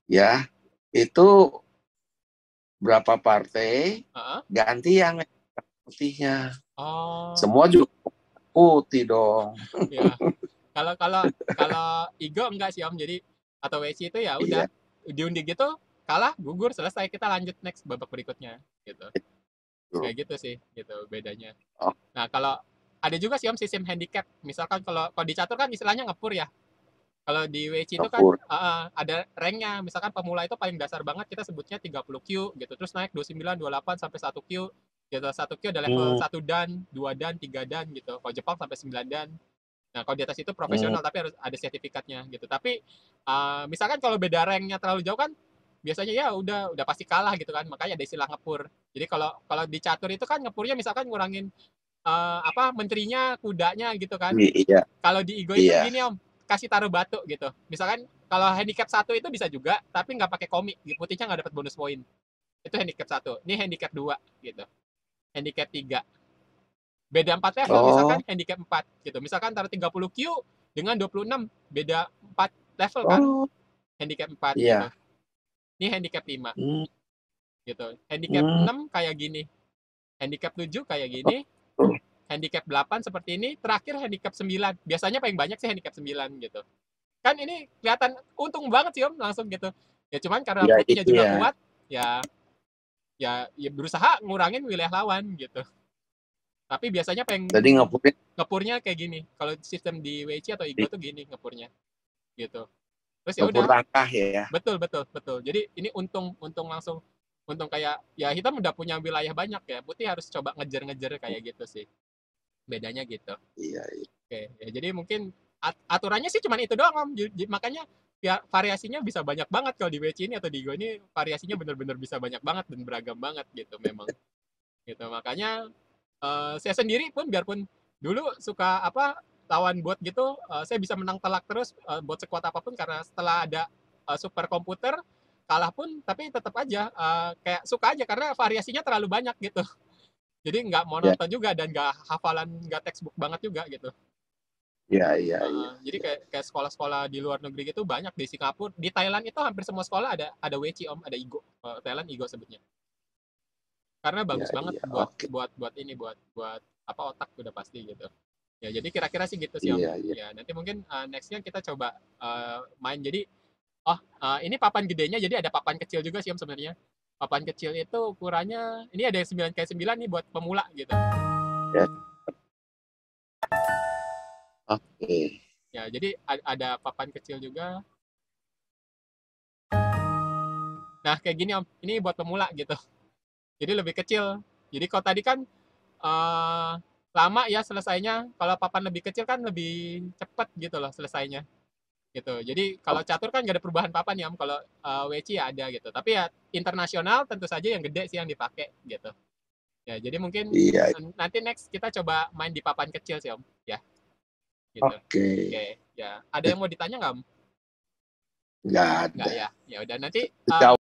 Ya, itu berapa partai ganti yang putihnya. Semua juga putih dong. Ya. Kalau Igo enggak sih Om. Jadi atau WC itu ya udah diundi gitu, kalah, gugur, selesai, kita lanjut next babak berikutnya gitu. Kayak gitu sih gitu bedanya. Nah, kalau ada juga sih Om sistem handicap. Misalkan kalau di catur kan istilahnya ngepur ya. Kalau di WC itu kan ada ranknya. Misalkan pemula itu paling dasar banget kita sebutnya 30Q gitu. Terus naik 29, 28 sampai 1Q. Gitu. 1Q ada level 1 dan, 2 dan, 3 dan gitu. Kalau Jepang sampai 9 dan. Nah, kalau di atas itu profesional tapi harus ada sertifikatnya gitu. Tapi misalkan kalau beda ranknya terlalu jauh kan biasanya ya udah pasti kalah gitu kan. Makanya ada istilah ngepur. Jadi kalau di catur itu kan ngepurnya misalkan ngurangin menterinya, kudanya gitu kan. Kalau di Igo itu gini Om, kasih taruh batu gitu. Misalkan kalau handicap 1 itu bisa juga, tapi nggak pakai komik. Putihnya nggak dapat bonus poin. Itu handicap 1. Ini handicap 2 gitu. Handicap 3. Beda 4 level, misalkan handicap 4 gitu. Misalkan taruh 30Q dengan 26, beda 4 level kan. Handicap 4 gitu. Ini handicap 5. Gitu. Handicap 6 kayak gini. Handicap 7 kayak gini. Handicap 8 seperti ini. Terakhir handicap 9. Biasanya paling banyak sih handicap 9 gitu. Kan ini kelihatan untung banget sih Om langsung gitu. Ya cuman karena putihnya juga kuat, ya berusaha ngurangin wilayah lawan gitu. Tapi biasanya jadi ngepurnya kayak gini. Kalau sistem di WC atau Igo tuh gini ngepurnya. Gitu. Terus ya udah. Langkah ya. Betul. Jadi ini untung langsung. Untung kayak ya hitam udah punya wilayah banyak ya. Putih harus coba ngejar-ngejar kayak gitu sih. Bedanya gitu. Iya. Oke, ya jadi mungkin aturannya sih cuma itu doang Om. Makanya ya variasinya bisa banyak banget kalau di WC ini atau di Igo ini variasinya benar-benar bisa banyak banget dan beragam banget gitu memang. Gitu. Makanya saya sendiri pun biarpun dulu suka lawan bot gitu, saya bisa menang telak terus, bot sekuat apapun karena setelah ada super komputer, kalah pun tapi tetap aja kayak suka aja karena variasinya terlalu banyak gitu. Jadi nggak Ya, monoton juga dan nggak hafalan, nggak textbook banget juga gitu. iya. Jadi kayak sekolah-sekolah di luar negeri gitu banyak di Singapura, di Thailand itu hampir semua sekolah ada Weci Om, ada Igo. Thailand Igo sebutnya. Karena bagus banget Iya. buat Oke. buat ini buat apa otak udah pasti gitu. Ya jadi kira-kira sih gitu sih Om. Iya. Ya nanti mungkin nextnya kita coba main. Jadi ini papan gedenya, jadi ada papan kecil juga sih Om sebenarnya. Papan kecil itu ukurannya ini ada yang 9x9 nih buat pemula gitu. Ya. Oke. Ya jadi ada papan kecil juga. Nah kayak gini Om, ini buat pemula gitu. Jadi lebih kecil. Jadi kalau tadi kan lama ya selesainya. Kalau papan lebih kecil kan lebih cepat gitu loh selesainya. Gitu. Jadi kalau catur kan gak ada perubahan papan ya Om. Kalau WC ya ada gitu. Tapi ya internasional tentu saja yang gede sih yang dipakai gitu. Ya jadi mungkin Iya. nanti next kita coba main di papan kecil sih Om. Ya gitu. Oke. Oke. Ya ada yang mau ditanya nggak Om? Nggak Nggak ada. ya. Ya udah nanti. Sejauh